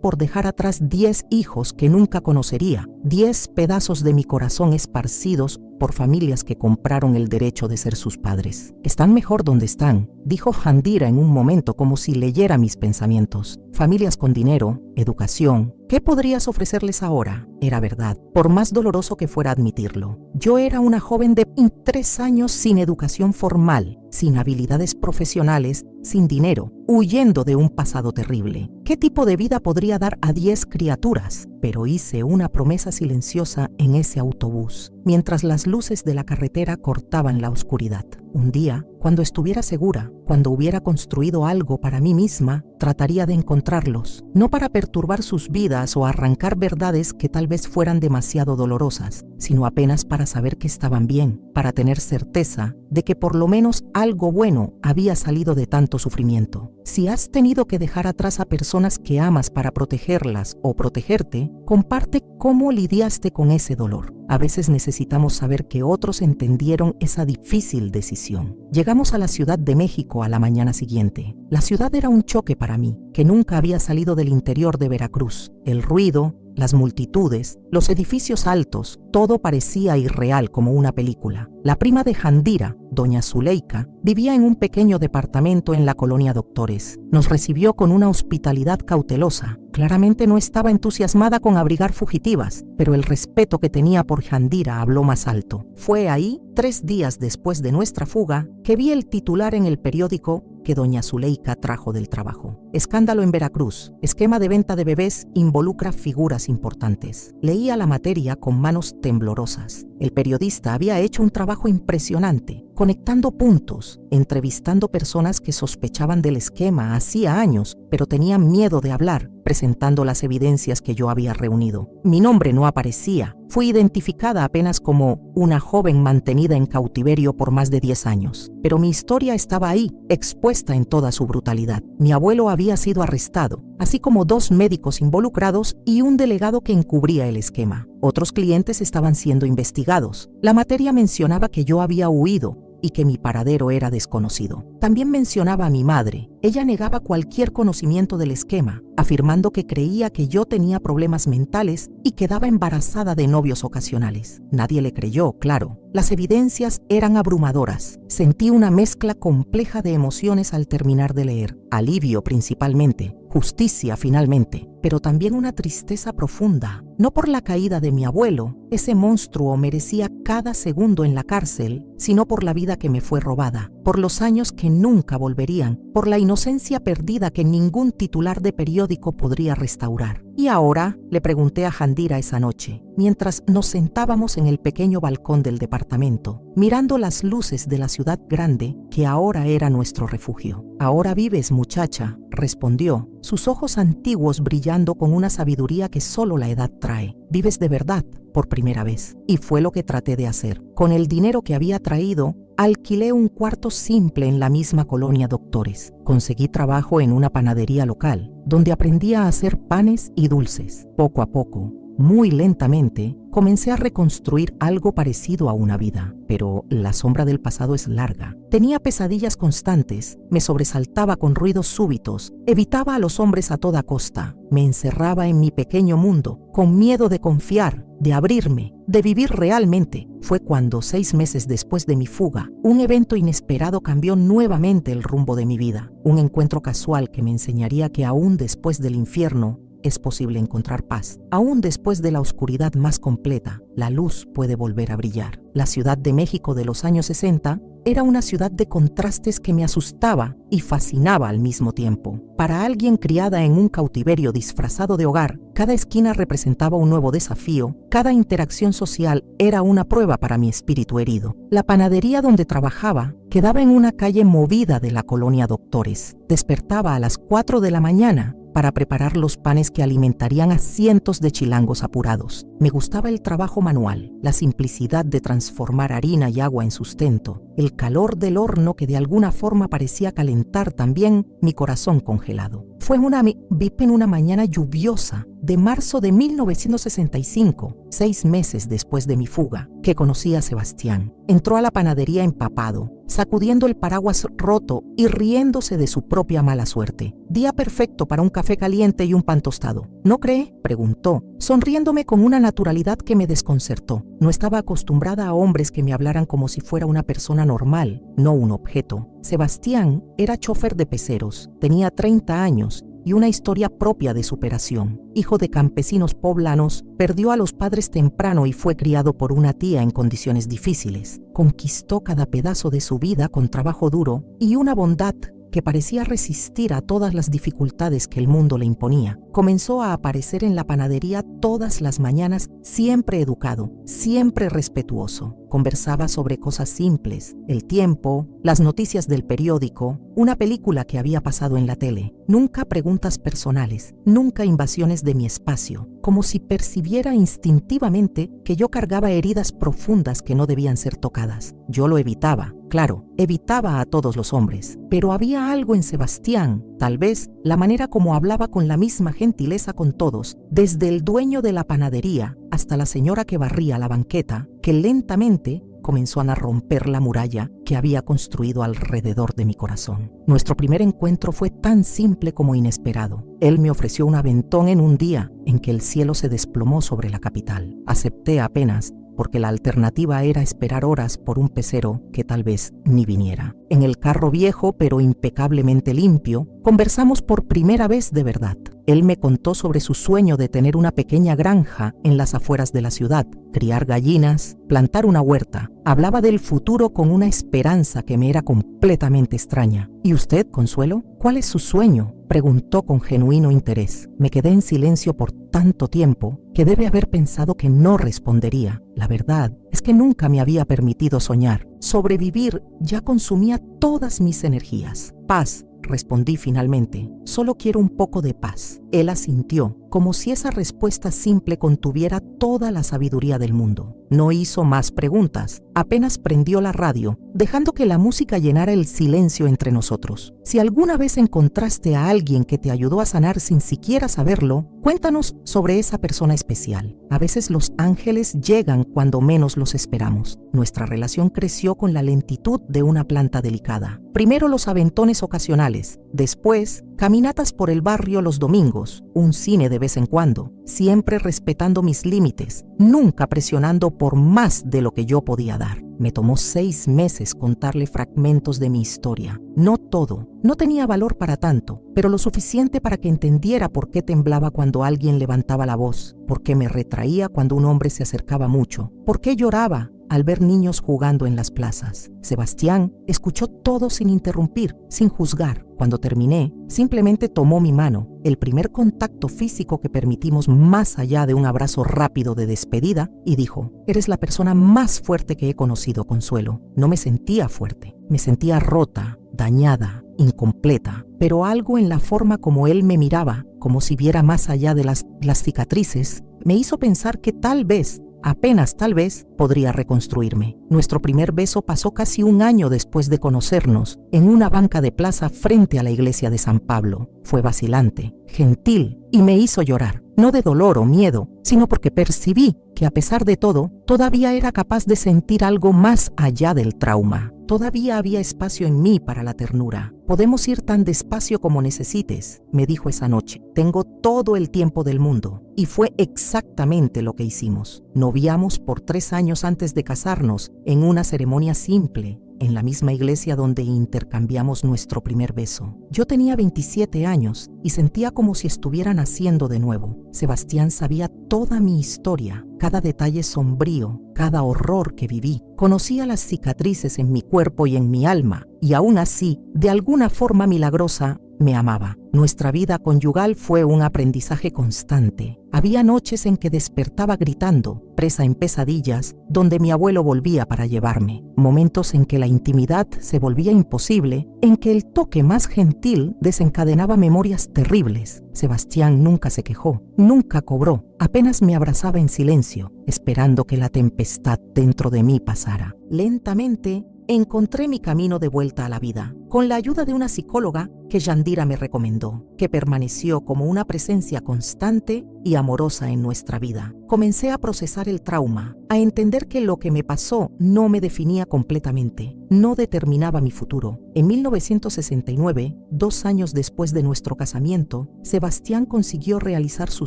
por dejar atrás 10 hijos que nunca conocería, 10 pedazos de mi corazón esparcidos por familias que compraron el derecho de ser sus padres. Están mejor donde están, dijo Handira en un momento como si leyera mis pensamientos. Familias con dinero, educación. ¿Qué podrías ofrecerles ahora? Era verdad, por más doloroso que fuera admitirlo. Yo era una joven de 23 años sin educación formal, sin habilidades profesionales, sin dinero, huyendo de un pasado terrible. ¿Qué tipo de vida podría dar a 10 criaturas? Pero hice una promesa silenciosa en ese autobús, mientras las luces de la carretera cortaban la oscuridad. Un día, cuando estuviera segura, cuando hubiera construido algo para mí misma, trataría de encontrarlos, no para perturbar sus vidas o arrancar verdades que tal vez fueran demasiado dolorosas, sino apenas para saber que estaban bien, para tener certeza de que por lo menos algo bueno había salido de tanto sufrimiento. Si has tenido que dejar atrás a personas que amas para protegerlas o protegerte, comparte cómo lidiaste con ese dolor. A veces necesitamos saber que otros entendieron esa difícil decisión. Llegamos a la Ciudad de México a la mañana siguiente. La ciudad era un choque para mí, que nunca había salido del interior de Veracruz. El ruido, las multitudes, los edificios altos, todo parecía irreal como una película. La prima de Handira, doña Zuleika, vivía en un pequeño departamento en la colonia Doctores. Nos recibió con una hospitalidad cautelosa. Claramente no estaba entusiasmada con abrigar fugitivas, pero el respeto que tenía por Handira habló más alto. Fue ahí, 3 días después de nuestra fuga, que vi el titular en el periódico que doña Zuleika trajo del trabajo. Escándalo en Veracruz. Esquema de venta de bebés involucra figuras importantes. Leía la materia con manos temblorosas. El periodista había hecho un trabajo impresionante, conectando puntos, entrevistando personas que sospechaban del esquema hacía años, pero tenían miedo de hablar, presentando las evidencias que yo había reunido. Mi nombre no aparecía. Fui identificada apenas como una joven mantenida en cautiverio por más de 10 años. Pero mi historia estaba ahí, expuesta en toda su brutalidad. Mi abuelo había sido arrestado, así como 2 médicos involucrados y un delegado que encubría el esquema. Otros clientes estaban siendo investigados. La materia mencionaba que yo había huido y que mi paradero era desconocido. También mencionaba a mi madre. Ella negaba cualquier conocimiento del esquema, afirmando que creía que yo tenía problemas mentales y quedaba embarazada de novios ocasionales. Nadie le creyó, claro. Las evidencias eran abrumadoras. Sentí una mezcla compleja de emociones al terminar de leer. Alivio principalmente, justicia finalmente, pero también una tristeza profunda. No por la caída de mi abuelo, ese monstruo merecía cada segundo en la cárcel, sino por la vida que me fue robada, por los años que nunca volverían, por la inocencia perdida que ningún titular de periódico podría restaurar. ¿Y ahora?, le pregunté a Jandira esa noche, mientras nos sentábamos en el pequeño balcón del departamento, mirando las luces de la ciudad grande que ahora era nuestro refugio. «Ahora vives, muchacha», respondió, sus ojos antiguos brillando con una sabiduría que solo la edad trae. «Vives de verdad, por primera vez». Y fue lo que traté de hacer. Con el dinero que había traído, alquilé un cuarto simple en la misma colonia Doctores. Conseguí trabajo en una panadería local, donde aprendí a hacer panes y dulces. Poco a poco, muy lentamente, comencé a reconstruir algo parecido a una vida. Pero la sombra del pasado es larga. Tenía pesadillas constantes, me sobresaltaba con ruidos súbitos, evitaba a los hombres a toda costa, me encerraba en mi pequeño mundo, con miedo de confiar, de abrirme, de vivir realmente. Fue cuando, 6 meses después de mi fuga, un evento inesperado cambió nuevamente el rumbo de mi vida. Un encuentro casual que me enseñaría que aún después del infierno, es posible encontrar paz. Aún después de la oscuridad más completa, la luz puede volver a brillar. La Ciudad de México de los años 60 era una ciudad de contrastes que me asustaba y fascinaba al mismo tiempo. Para alguien criada en un cautiverio disfrazado de hogar, cada esquina representaba un nuevo desafío, cada interacción social era una prueba para mi espíritu herido. La panadería donde trabajaba quedaba en una calle movida de la colonia Doctores. Despertaba a las 4 de la mañana para preparar los panes que alimentarían a cientos de chilangos apurados. Me gustaba el trabajo manual, la simplicidad de transformar harina y agua en sustento, el calor del horno que de alguna forma parecía calentar también mi corazón congelado. Fue en una mañana lluviosa de marzo de 1965, 6 meses después de mi fuga, que conocí a Sebastián. Entró a la panadería empapado, sacudiendo el paraguas roto y riéndose de su propia mala suerte. Día perfecto para un café caliente y un pan tostado. ¿No cree?, preguntó, sonriéndome con una naturalidad que me desconcertó. No estaba acostumbrada a hombres que me hablaran como si fuera una persona normal, no un objeto. Sebastián era chofer de peceros, tenía 30 años y una historia propia de superación. Hijo de campesinos poblanos, perdió a los padres temprano y fue criado por una tía en condiciones difíciles. Conquistó cada pedazo de su vida con trabajo duro y una bondad que parecía resistir a todas las dificultades que el mundo le imponía. Comenzó a aparecer en la panadería todas las mañanas, siempre educado, siempre respetuoso. Conversaba sobre cosas simples, el tiempo, las noticias del periódico, una película que había pasado en la tele. Nunca preguntas personales, nunca invasiones de mi espacio, como si percibiera instintivamente que yo cargaba heridas profundas que no debían ser tocadas. Yo lo evitaba, claro, evitaba a todos los hombres, pero había algo en Sebastián, tal vez la manera como hablaba con la misma gentileza con todos, desde el dueño de la panadería hasta la señora que barría la banqueta, que lentamente comenzó a romper la muralla que había construido alrededor de mi corazón. Nuestro primer encuentro fue tan simple como inesperado. Él me ofreció un aventón en un día en que el cielo se desplomó sobre la capital. Acepté apenas, porque la alternativa era esperar horas por un pecero que tal vez ni viniera. En el carro viejo pero impecablemente limpio, conversamos por primera vez de verdad. Él me contó sobre su sueño de tener una pequeña granja en las afueras de la ciudad, criar gallinas, plantar una huerta. Hablaba del futuro con una esperanza que me era completamente extraña. ¿Y usted, Consuelo? ¿Cuál es su sueño?, preguntó con genuino interés. Me quedé en silencio por tanto tiempo que debe haber pensado que no respondería. La verdad es que nunca me había permitido soñar. Sobrevivir ya consumía todas mis energías. Paz, respondí finalmente. Solo quiero un poco de paz. Él asintió, como si esa respuesta simple contuviera toda la sabiduría del mundo. No hizo más preguntas, apenas prendió la radio, dejando que la música llenara el silencio entre nosotros. Si alguna vez encontraste a alguien que te ayudó a sanar sin siquiera saberlo, cuéntanos sobre esa persona especial. A veces los ángeles llegan cuando menos los esperamos. Nuestra relación creció con la lentitud de una planta delicada. Primero los aventones ocasionales, después caminatas por el barrio los domingos, un cine de vez en cuando, siempre respetando mis límites, nunca presionando por más de lo que yo podía dar. Me tomó 6 meses contarle fragmentos de mi historia. No todo, no tenía valor para tanto, pero lo suficiente para que entendiera por qué temblaba cuando alguien levantaba la voz, por qué me retraía cuando un hombre se acercaba mucho, por qué lloraba al ver niños jugando en las plazas. Sebastián escuchó todo sin interrumpir, sin juzgar. Cuando terminé, simplemente tomó mi mano, el primer contacto físico que permitimos más allá de un abrazo rápido de despedida, y dijo: «Eres la persona más fuerte que he conocido, Consuelo». No me sentía fuerte, me sentía rota, dañada, incompleta, pero algo en la forma como él me miraba, como si viera más allá de las cicatrices, me hizo pensar que tal vez, apenas tal vez, podría reconstruirme. Nuestro primer beso pasó casi un año después de conocernos, en una banca de plaza frente a la iglesia de San Pablo. Fue vacilante, gentil, y me hizo llorar, no de dolor o miedo, sino porque percibí que a pesar de todo, todavía era capaz de sentir algo más allá del trauma. Todavía había espacio en mí para la ternura. «Podemos ir tan despacio como necesites», me dijo esa noche. «Tengo todo el tiempo del mundo». Y fue exactamente lo que hicimos. Noviamos por 3 años antes de casarnos, en una ceremonia simple, en la misma iglesia donde intercambiamos nuestro primer beso. Yo tenía 27 años y sentía como si estuviera naciendo de nuevo. Sebastián sabía toda mi historia, cada detalle sombrío, cada horror que viví. Conocía las cicatrices en mi cuerpo y en mi alma, y aún así, de alguna forma milagrosa, me amaba. Nuestra vida conyugal fue un aprendizaje constante. Había noches en que despertaba gritando, presa en pesadillas, donde mi abuelo volvía para llevarme. Momentos en que la intimidad se volvía imposible, en que el toque más gentil desencadenaba memorias terribles. Sebastián nunca se quejó, nunca cobró, apenas me abrazaba en silencio, esperando que la tempestad dentro de mí pasara. Lentamente, encontré mi camino de vuelta a la vida, con la ayuda de una psicóloga que Yandira me recomendó, que permaneció como una presencia constante y amorosa en nuestra vida. Comencé a procesar el trauma, a entender que lo que me pasó no me definía completamente, no determinaba mi futuro. En 1969, 2 años después de nuestro casamiento, Sebastián consiguió realizar su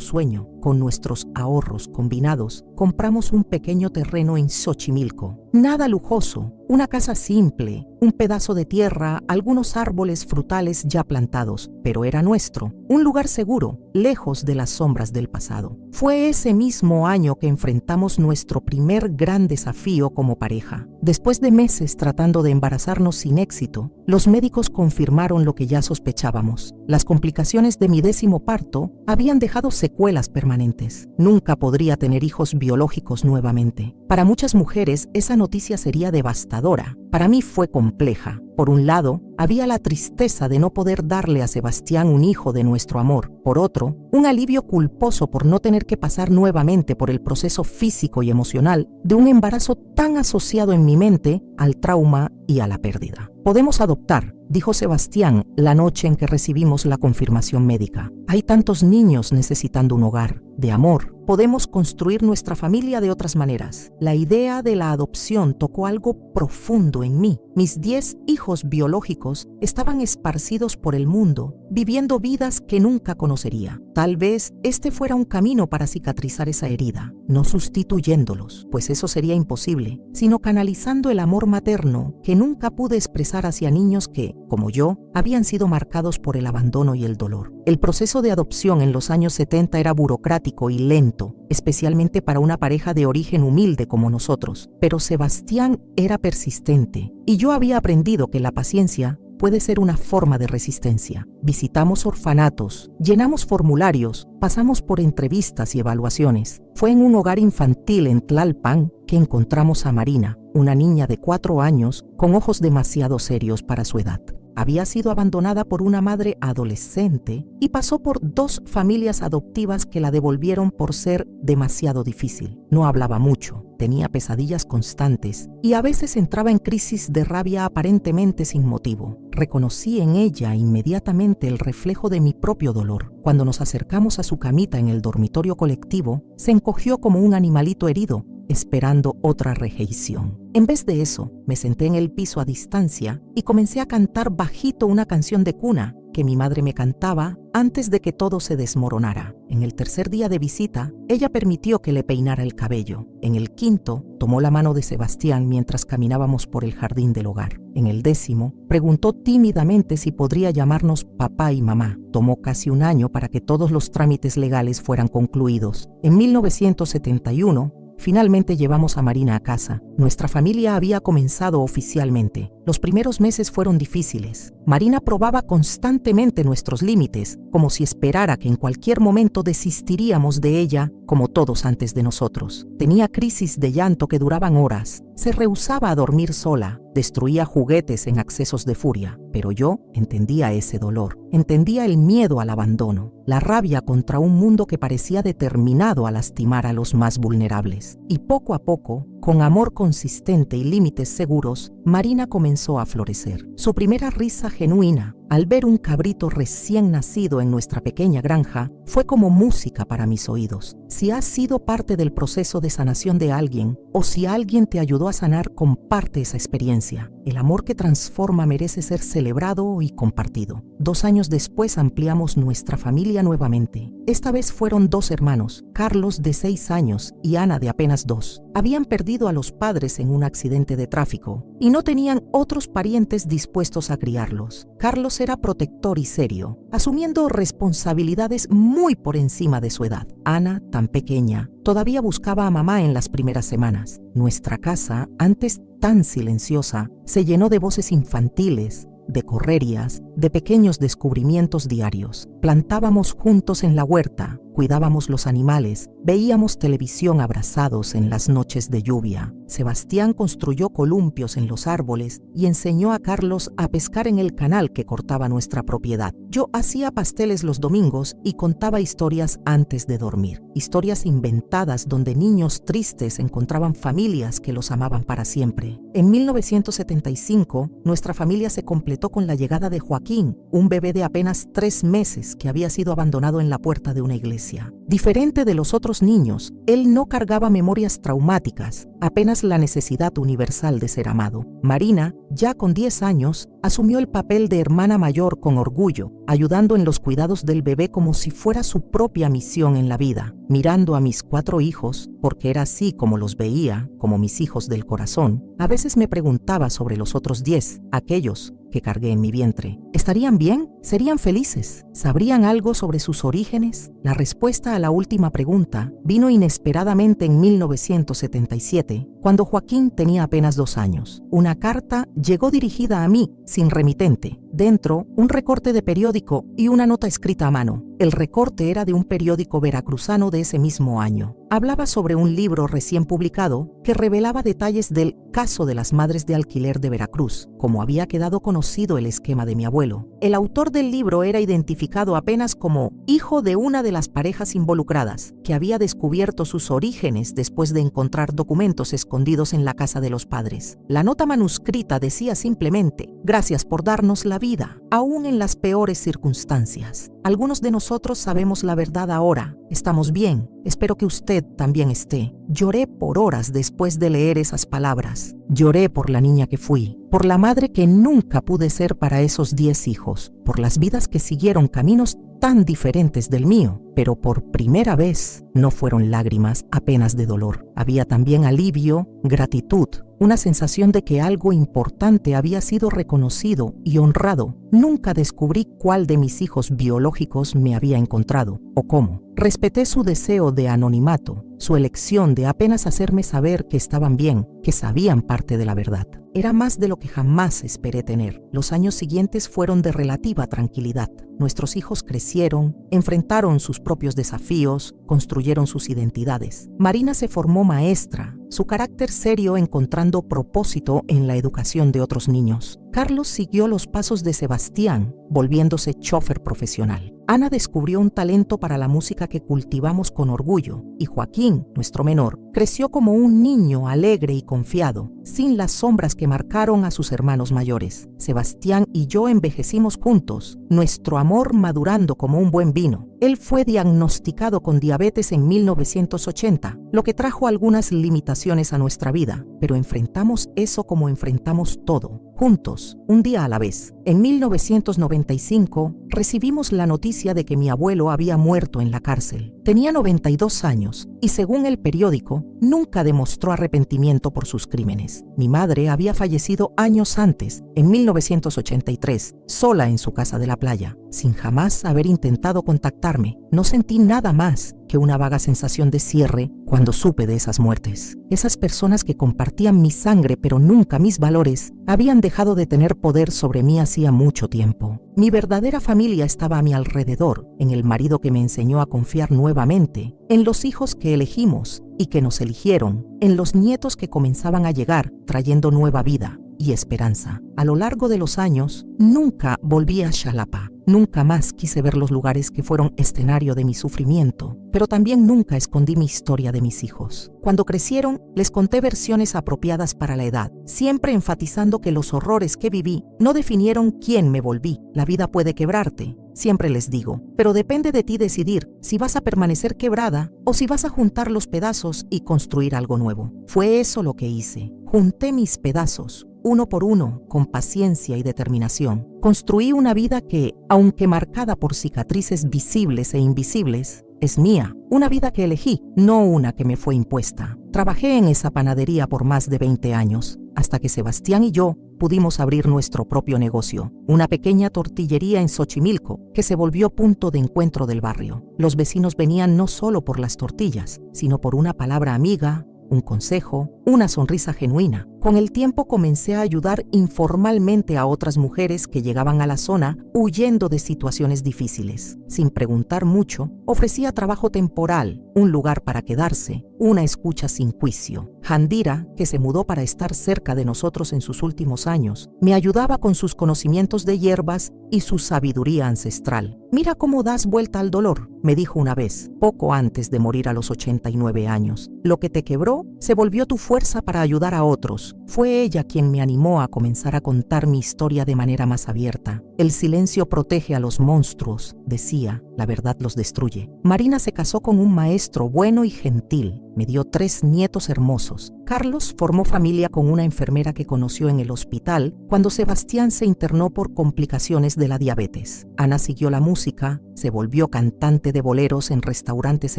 sueño. Con nuestros ahorros combinados, compramos un pequeño terreno en Xochimilco. Nada lujoso, una casa simple, un pedazo de tierra, algunos árboles frutales ya plantados, pero era nuestro, un lugar seguro, lejos de las sombras del pasado. Fue ese mismo año que enfrentamos nuestro primer gran desafío como pareja. Después de meses tratando de embarazarnos sin éxito, los médicos confirmaron lo que ya sospechábamos. Las complicaciones de mi 10º parto habían dejado secuelas permanentes. Nunca podría tener hijos biológicos nuevamente. Para muchas mujeres, esa noticia sería devastadora. Para mí fue compleja. Por un lado, había la tristeza de no poder darle a Sebastián un hijo de nuestro amor. Por otro, un alivio culposo por no tener que pasar nuevamente por el proceso físico y emocional de un embarazo tan asociado en mi mente al trauma y a la pérdida. «Podemos adoptar», dijo Sebastián la noche en que recibimos la confirmación médica. «Hay tantos niños necesitando un hogar, de amor. Podemos construir nuestra familia de otras maneras». La idea de la adopción tocó algo profundo en mí. Mis 10 hijos biológicos estaban esparcidos por el mundo, viviendo vidas que nunca conocería. Tal vez este fuera un camino para cicatrizar esa herida, no sustituyéndolos, pues eso sería imposible, sino canalizando el amor materno que nunca pude expresar hacia niños que, como yo, habían sido marcados por el abandono y el dolor. El proceso de adopción en los años 70 era burocrático y lento, especialmente para una pareja de origen humilde como nosotros. Pero Sebastián era persistente, y yo había aprendido que la paciencia puede ser una forma de resistencia. Visitamos orfanatos, llenamos formularios, pasamos por entrevistas y evaluaciones. Fue en un hogar infantil en Tlalpan que encontramos a Marina, una niña de 4 años con ojos demasiado serios para su edad. Había sido abandonada por una madre adolescente y pasó por 2 familias adoptivas que la devolvieron por ser demasiado difícil. No hablaba mucho, tenía pesadillas constantes y a veces entraba en crisis de rabia aparentemente sin motivo. Reconocí en ella inmediatamente el reflejo de mi propio dolor. Cuando nos acercamos a su camita en el dormitorio colectivo, se encogió como un animalito herido, esperando otra rejeición. En vez de eso, me senté en el piso a distancia y comencé a cantar bajito una canción de cuna que mi madre me cantaba antes de que todo se desmoronara. En el 3er día de visita, ella permitió que le peinara el cabello. En el 5º, tomó la mano de Sebastián mientras caminábamos por el jardín del hogar. En el 10º, preguntó tímidamente si podría llamarnos papá y mamá. Tomó casi un año para que todos los trámites legales fueran concluidos. En 1971, Finalmente llevamos a Marina a casa. Nuestra familia había comenzado oficialmente. Los primeros meses fueron difíciles. Marina probaba constantemente nuestros límites, como si esperara que en cualquier momento desistiríamos de ella, como todos antes de nosotros. Tenía crisis de llanto que duraban horas. Se rehusaba a dormir sola. Destruía juguetes en accesos de furia. Pero yo entendía ese dolor. Entendía el miedo al abandono, la rabia contra un mundo que parecía determinado a lastimar a los más vulnerables. Y poco a poco, con amor consistente y límites seguros, Marina comenzó a florecer. Su primera risa genuina, al ver un cabrito recién nacido en nuestra pequeña granja, fue como música para mis oídos. Si has sido parte del proceso de sanación de alguien, o si alguien te ayudó a sanar, comparte esa experiencia. El amor que transforma merece ser celebrado y compartido. 2 años después ampliamos nuestra familia nuevamente. Esta vez fueron 2 hermanos, Carlos de 6 años y Ana de apenas 2. Habían perdido a los padres en un accidente de tráfico y no tenían otros parientes dispuestos a criarlos. Carlos era protector y serio, asumiendo responsabilidades muy por encima de su edad. Ana, tan pequeña, todavía buscaba a mamá en las primeras semanas. Nuestra casa, antes tan silenciosa, se llenó de voces infantiles, de correrias, de pequeños descubrimientos diarios. Plantábamos juntos en la huerta, cuidábamos los animales, veíamos televisión abrazados en las noches de lluvia. Sebastián construyó columpios en los árboles y enseñó a Carlos a pescar en el canal que cortaba nuestra propiedad. Yo hacía pasteles los domingos y contaba historias antes de dormir. Historias inventadas donde niños tristes encontraban familias que los amaban para siempre. En 1975, nuestra familia se completó con la llegada de Joaquín, un bebé de apenas 3 meses que había sido abandonado en la puerta de una iglesia. Diferente de los otros niños, él no cargaba memorias traumáticas, apenas la necesidad universal de ser amado. Marina, ya con 10 años, asumió el papel de hermana mayor con orgullo, ayudando en los cuidados del bebé como si fuera su propia misión en la vida. Mirando a mis 4 hijos, porque era así como los veía, como mis hijos del corazón, a veces me preguntaba sobre los otros 10, aquellos que cargué en mi vientre. ¿Estarían bien? ¿Serían felices? ¿Sabrían algo sobre sus orígenes? La respuesta a la última pregunta vino inesperadamente en 1977, cuando Joaquín tenía apenas 2 años. Una carta llegó dirigida a mí, sin remitente. Dentro, un recorte de periódico y una nota escrita a mano. El recorte era de un periódico veracruzano de ese mismo año. Hablaba sobre un libro recién publicado que revelaba detalles del caso de las madres de alquiler de Veracruz, como había quedado conocido el esquema de mi abuelo. El autor del libro era identificado apenas como hijo de una de las parejas involucradas, que había descubierto sus orígenes después de encontrar documentos escondidos en la casa de los padres. La nota manuscrita decía simplemente: gracias por darnos la vida, aún en las peores circunstancias. Algunos de nosotros sabemos la verdad ahora. Estamos bien. Espero que usted también esté. Lloré por horas después de leer esas palabras. Lloré por la niña que fui, por la madre que nunca pude ser para esos 10 hijos, por las vidas que siguieron caminos tan diferentes del mío, pero por primera vez no fueron lágrimas apenas de dolor. Había también alivio, gratitud, una sensación de que algo importante había sido reconocido y honrado. Nunca descubrí cuál de mis hijos biológicos me había encontrado o cómo. Respeté su deseo de anonimato, su elección de apenas hacerme saber que estaban bien, que sabían parte de la verdad. Era más de lo que jamás esperé tener. Los años siguientes fueron de relativa tranquilidad. Nuestros hijos crecieron, enfrentaron sus propios desafíos, construyeron sus identidades. Marina se formó maestra, su carácter serio encontrando propósito en la educación de otros niños. Carlos siguió los pasos de Sebastián, volviéndose chofer profesional. Ana descubrió un talento para la música que cultivamos con orgullo, y Joaquín, nuestro menor, creció como un niño alegre y confiado, sin las sombras que marcaron a sus hermanos mayores. Sebastián y yo envejecimos juntos, nuestro amor madurando como un buen vino. Él fue diagnosticado con diabetes en 1980, lo que trajo algunas limitaciones a nuestra vida, pero enfrentamos eso como enfrentamos todo, juntos, un día a la vez. En 1995 recibimos la noticia de que mi abuelo había muerto en la cárcel. Tenía 92 años y según el periódico, nunca demostró arrepentimiento por sus crímenes. Mi madre había fallecido años antes, en 1983, sola en su casa de la playa, sin jamás haber intentado contactarme. No sentí nada más que una vaga sensación de cierre cuando supe de esas muertes. Esas personas que compartían mi sangre pero nunca mis valores, habían dejado de tener poder sobre mí hacía mucho tiempo. Mi verdadera familia estaba a mi alrededor, en el marido que me enseñó a confiar nuevamente, en los hijos que elegimos y que nos eligieron, en los nietos que comenzaban a llegar, trayendo nueva vida y esperanza. A lo largo de los años, nunca volví a Xalapa. Nunca más quise ver los lugares que fueron escenario de mi sufrimiento, pero también nunca escondí mi historia de mis hijos. Cuando crecieron, les conté versiones apropiadas para la edad, siempre enfatizando que los horrores que viví no definieron quién me volví. La vida puede quebrarte, siempre les digo, pero depende de ti decidir si vas a permanecer quebrada o si vas a juntar los pedazos y construir algo nuevo. Fue eso lo que hice. Junté mis pedazos, uno por uno, con paciencia y determinación. Construí una vida que, aunque marcada por cicatrices visibles e invisibles, es mía. Una vida que elegí, no una que me fue impuesta. Trabajé en esa panadería por más de 20 años, hasta que Sebastián y yo pudimos abrir nuestro propio negocio, una pequeña tortillería en Xochimilco que se volvió punto de encuentro del barrio. Los vecinos venían no solo por las tortillas, sino por una palabra amiga, un consejo, una sonrisa genuina. Con el tiempo comencé a ayudar informalmente a otras mujeres que llegaban a la zona huyendo de situaciones difíciles. Sin preguntar mucho, ofrecía trabajo temporal, un lugar para quedarse, una escucha sin juicio. Jandira, que se mudó para estar cerca de nosotros en sus últimos años, me ayudaba con sus conocimientos de hierbas y su sabiduría ancestral. «Mira cómo das vuelta al dolor», me dijo una vez, poco antes de morir a los 89 años. «Lo que te quebró se volvió tu fuerza para ayudar a otros». Fue ella quien me animó a comenzar a contar mi historia de manera más abierta. «El silencio protege a los monstruos», decía, «la verdad los destruye». Marina se casó con un maestro bueno y gentil. Me dio 3 nietos hermosos. Carlos formó familia con una enfermera que conoció en el hospital cuando Sebastián se internó por complicaciones de la diabetes. Ana siguió la música, se volvió cantante de boleros en restaurantes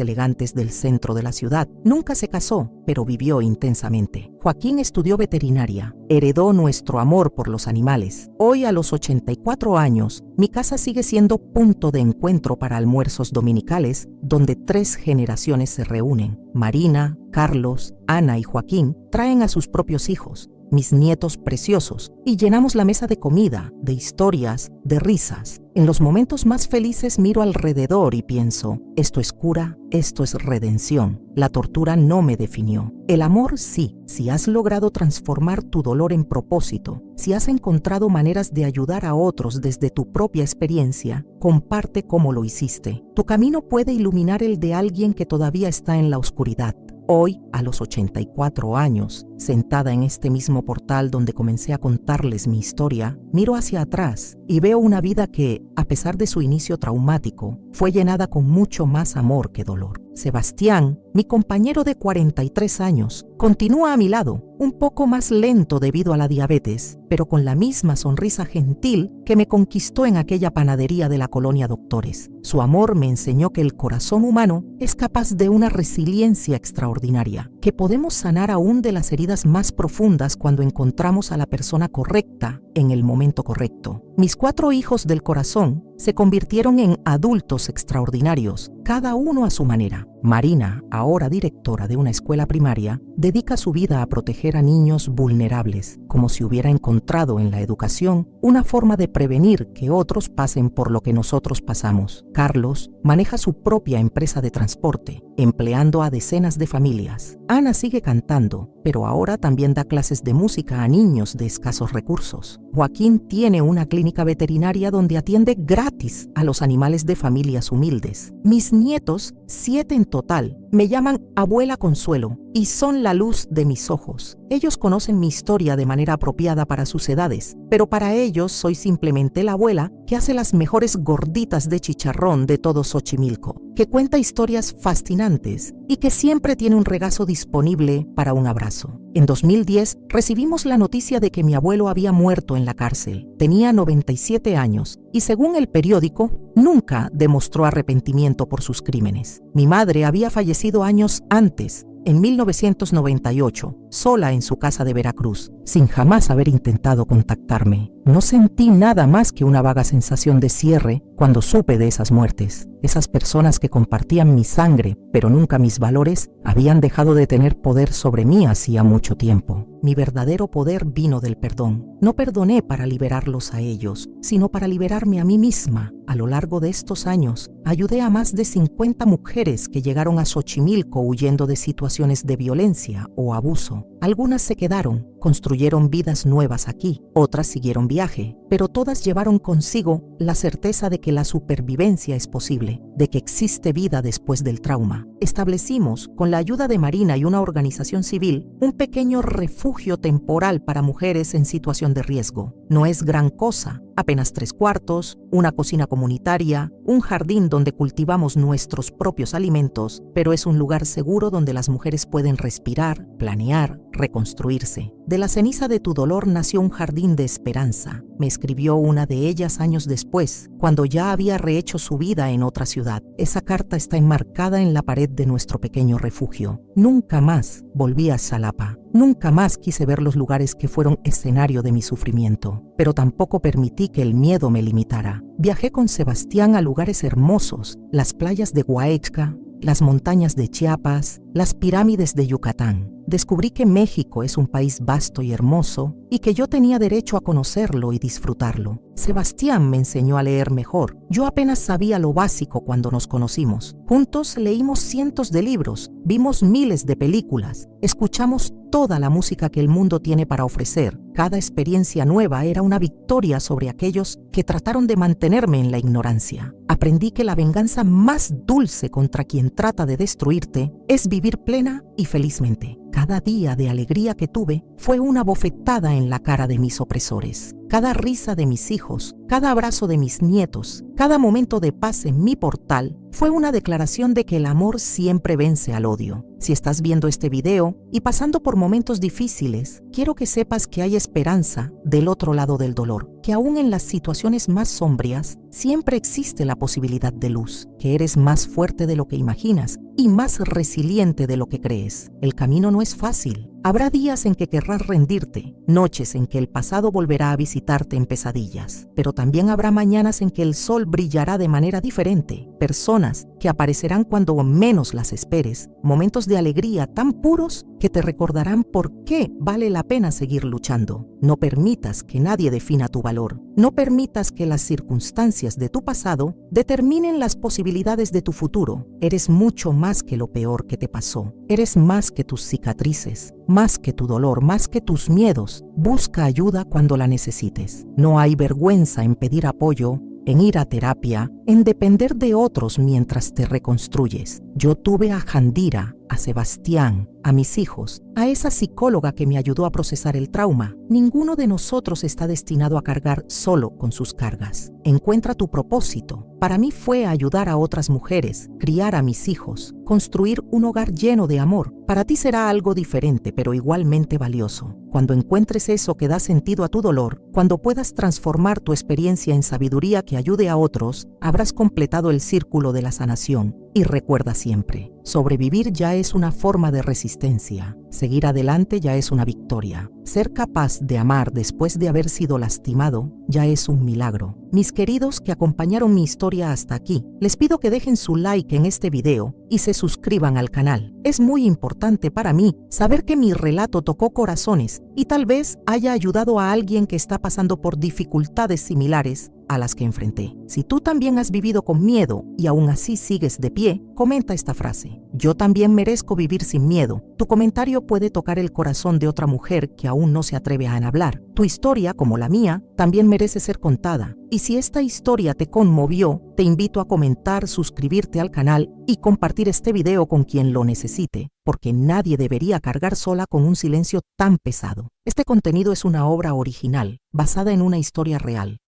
elegantes del centro de la ciudad. Nunca se casó, pero vivió intensamente. Joaquín estudió veterinaria, heredó nuestro amor por los animales. Hoy, a los 84 años, mi casa sigue siendo punto de encuentro para almuerzos dominicales donde 3 generaciones se reúnen. Marina, Carlos, Ana y Joaquín traen a sus propios hijos, mis nietos preciosos, y llenamos la mesa de comida, de historias, de risas. En los momentos más felices miro alrededor y pienso, esto es cura, esto es redención. La tortura no me definió. El amor sí, si has logrado transformar tu dolor en propósito, si has encontrado maneras de ayudar a otros desde tu propia experiencia, comparte cómo lo hiciste. Tu camino puede iluminar el de alguien que todavía está en la oscuridad. Hoy, a los 84 años, sentada en este mismo portal donde comencé a contarles mi historia, miro hacia atrás y veo una vida que, a pesar de su inicio traumático, fue llenada con mucho más amor que dolor. Sebastián, mi compañero de 43 años, continúa a mi lado, un poco más lento debido a la diabetes, pero con la misma sonrisa gentil que me conquistó en aquella panadería de la colonia Doctores. Su amor me enseñó que el corazón humano es capaz de una resiliencia extraordinaria, que podemos sanar aún de las heridas más profundas cuando encontramos a la persona correcta en el momento correcto. Mis 4 hijos del corazón se convirtieron en adultos extraordinarios, cada uno a su manera. Marina, ahora directora de una escuela primaria, dedica su vida a proteger a niños vulnerables, como si hubiera encontrado en la educación una forma de prevenir que otros pasen por lo que nosotros pasamos. Carlos maneja su propia empresa de transporte, empleando a decenas de familias. Ana sigue cantando, pero ahora también da clases de música a niños de escasos recursos. Joaquín tiene una clínica veterinaria donde atiende gratis a los animales de familias humildes. Mis nietos, 7 en total, me llaman Abuela Consuelo y son la luz de mis ojos. Ellos conocen mi historia de manera apropiada para sus edades, pero para ellos soy simplemente la abuela que hace las mejores gorditas de chicharrón de todo Xochimilco, que cuenta historias fascinantes y que siempre tiene un regazo disponible para un abrazo. En 2010 recibimos la noticia de que mi abuelo había muerto en la cárcel. Tenía 97 años y, según el periódico, nunca demostró arrepentimiento por sus crímenes. Mi madre había fallecido años antes, en 1998, sola en su casa de Veracruz, sin jamás haber intentado contactarme. No sentí nada más que una vaga sensación de cierre cuando supe de esas muertes. Esas personas que compartían mi sangre, pero nunca mis valores, habían dejado de tener poder sobre mí hacía mucho tiempo. Mi verdadero poder vino del perdón. No perdoné para liberarlos a ellos, sino para liberarme a mí misma. A lo largo de estos años, ayudé a más de 50 mujeres que llegaron a Xochimilco huyendo de situaciones de violencia o abuso. Algunas se quedaron, construyeron vidas nuevas aquí, otras siguieron viaje, pero todas llevaron consigo la certeza de que la supervivencia es posible, de que existe vida después del trauma. Establecimos, con la ayuda de Marina y una organización civil, un pequeño refugio temporal para mujeres en situación de riesgo. No es gran cosa, apenas 3 cuartos, una cocina comunitaria, un jardín donde cultivamos nuestros propios alimentos, pero es un lugar seguro donde las mujeres pueden respirar, planear, reconstruirse. De la ceniza de tu dolor nació un jardín de esperanza, me escribió una de ellas años después, cuando ya había rehecho su vida en otra ciudad. Esa carta está enmarcada en la pared de nuestro pequeño refugio. Nunca más volví a Xalapa. Nunca más quise ver los lugares que fueron escenario de mi sufrimiento, pero tampoco permití que el miedo me limitara. Viajé con Sebastián a lugares hermosos, las playas de Guaechca, las montañas de Chiapas, las pirámides de Yucatán. Descubrí que México es un país vasto y hermoso y que yo tenía derecho a conocerlo y disfrutarlo. Sebastián me enseñó a leer mejor. Yo apenas sabía lo básico cuando nos conocimos. Juntos leímos cientos de libros, vimos miles de películas, escuchamos toda la música que el mundo tiene para ofrecer. Cada experiencia nueva era una victoria sobre aquellos que trataron de mantenerme en la ignorancia. Aprendí que la venganza más dulce contra quien trata de destruirte es vivir plena y felizmente. Cada día de alegría que tuve fue una bofetada en la cara de mis opresores. Cada risa de mis hijos, cada abrazo de mis nietos, cada momento de paz en mi portal fue una declaración de que el amor siempre vence al odio. Si estás viendo este video y pasando por momentos difíciles, quiero que sepas que hay esperanza del otro lado del dolor, que aún en las situaciones más sombrías siempre existe la posibilidad de luz, que eres más fuerte de lo que imaginas y más resiliente de lo que crees. El camino no es fácil. Habrá días en que querrás rendirte, noches en que el pasado volverá a visitarte en pesadillas, pero también habrá mañanas en que el sol brillará de manera diferente, personas que aparecerán cuando menos las esperes, momentos de alegría tan puros que te recordarán por qué vale la pena seguir luchando. No permitas que nadie defina tu valor. No permitas que las circunstancias de tu pasado determinen las posibilidades de tu futuro. Eres mucho más que lo peor que te pasó. Eres más que tus cicatrices, más que tu dolor, más que tus miedos. Busca ayuda cuando la necesites. No hay vergüenza en pedir apoyo, en ir a terapia, en depender de otros mientras te reconstruyes. Yo tuve a Jandira, a Sebastián, a mis hijos, a esa psicóloga que me ayudó a procesar el trauma. Ninguno de nosotros está destinado a cargar solo con sus cargas. Encuentra tu propósito. Para mí fue ayudar a otras mujeres, criar a mis hijos, construir un hogar lleno de amor. Para ti será algo diferente, pero igualmente valioso. Cuando encuentres eso que da sentido a tu dolor, cuando puedas transformar tu experiencia en sabiduría que ayude a otros, habrás completado el círculo de la sanación. Y recuerda siempre, sobrevivir ya es una forma de resistencia. Seguir adelante ya es una victoria. Ser capaz de amar después de haber sido lastimado ya es un milagro. Mis queridos que acompañaron mi historia hasta aquí, les pido que dejen su like en este video y se suscriban al canal. Es muy importante para mí saber que mi relato tocó corazones y tal vez haya ayudado a alguien que está pasando por dificultades similares a las que enfrenté. Si tú también has vivido con miedo y aún así sigues de pie, comenta esta frase: yo también merezco vivir sin miedo. Tu comentario puede tocar el corazón de otra mujer que aún no se atreve a hablar. Tu historia, como la mía, también merece ser contada. Y si esta historia te conmovió, te invito a comentar, suscribirte al canal y compartir este video con quien lo necesite, porque nadie debería cargar sola con un silencio tan pesado. Este contenido es una obra original, basada en una historia real.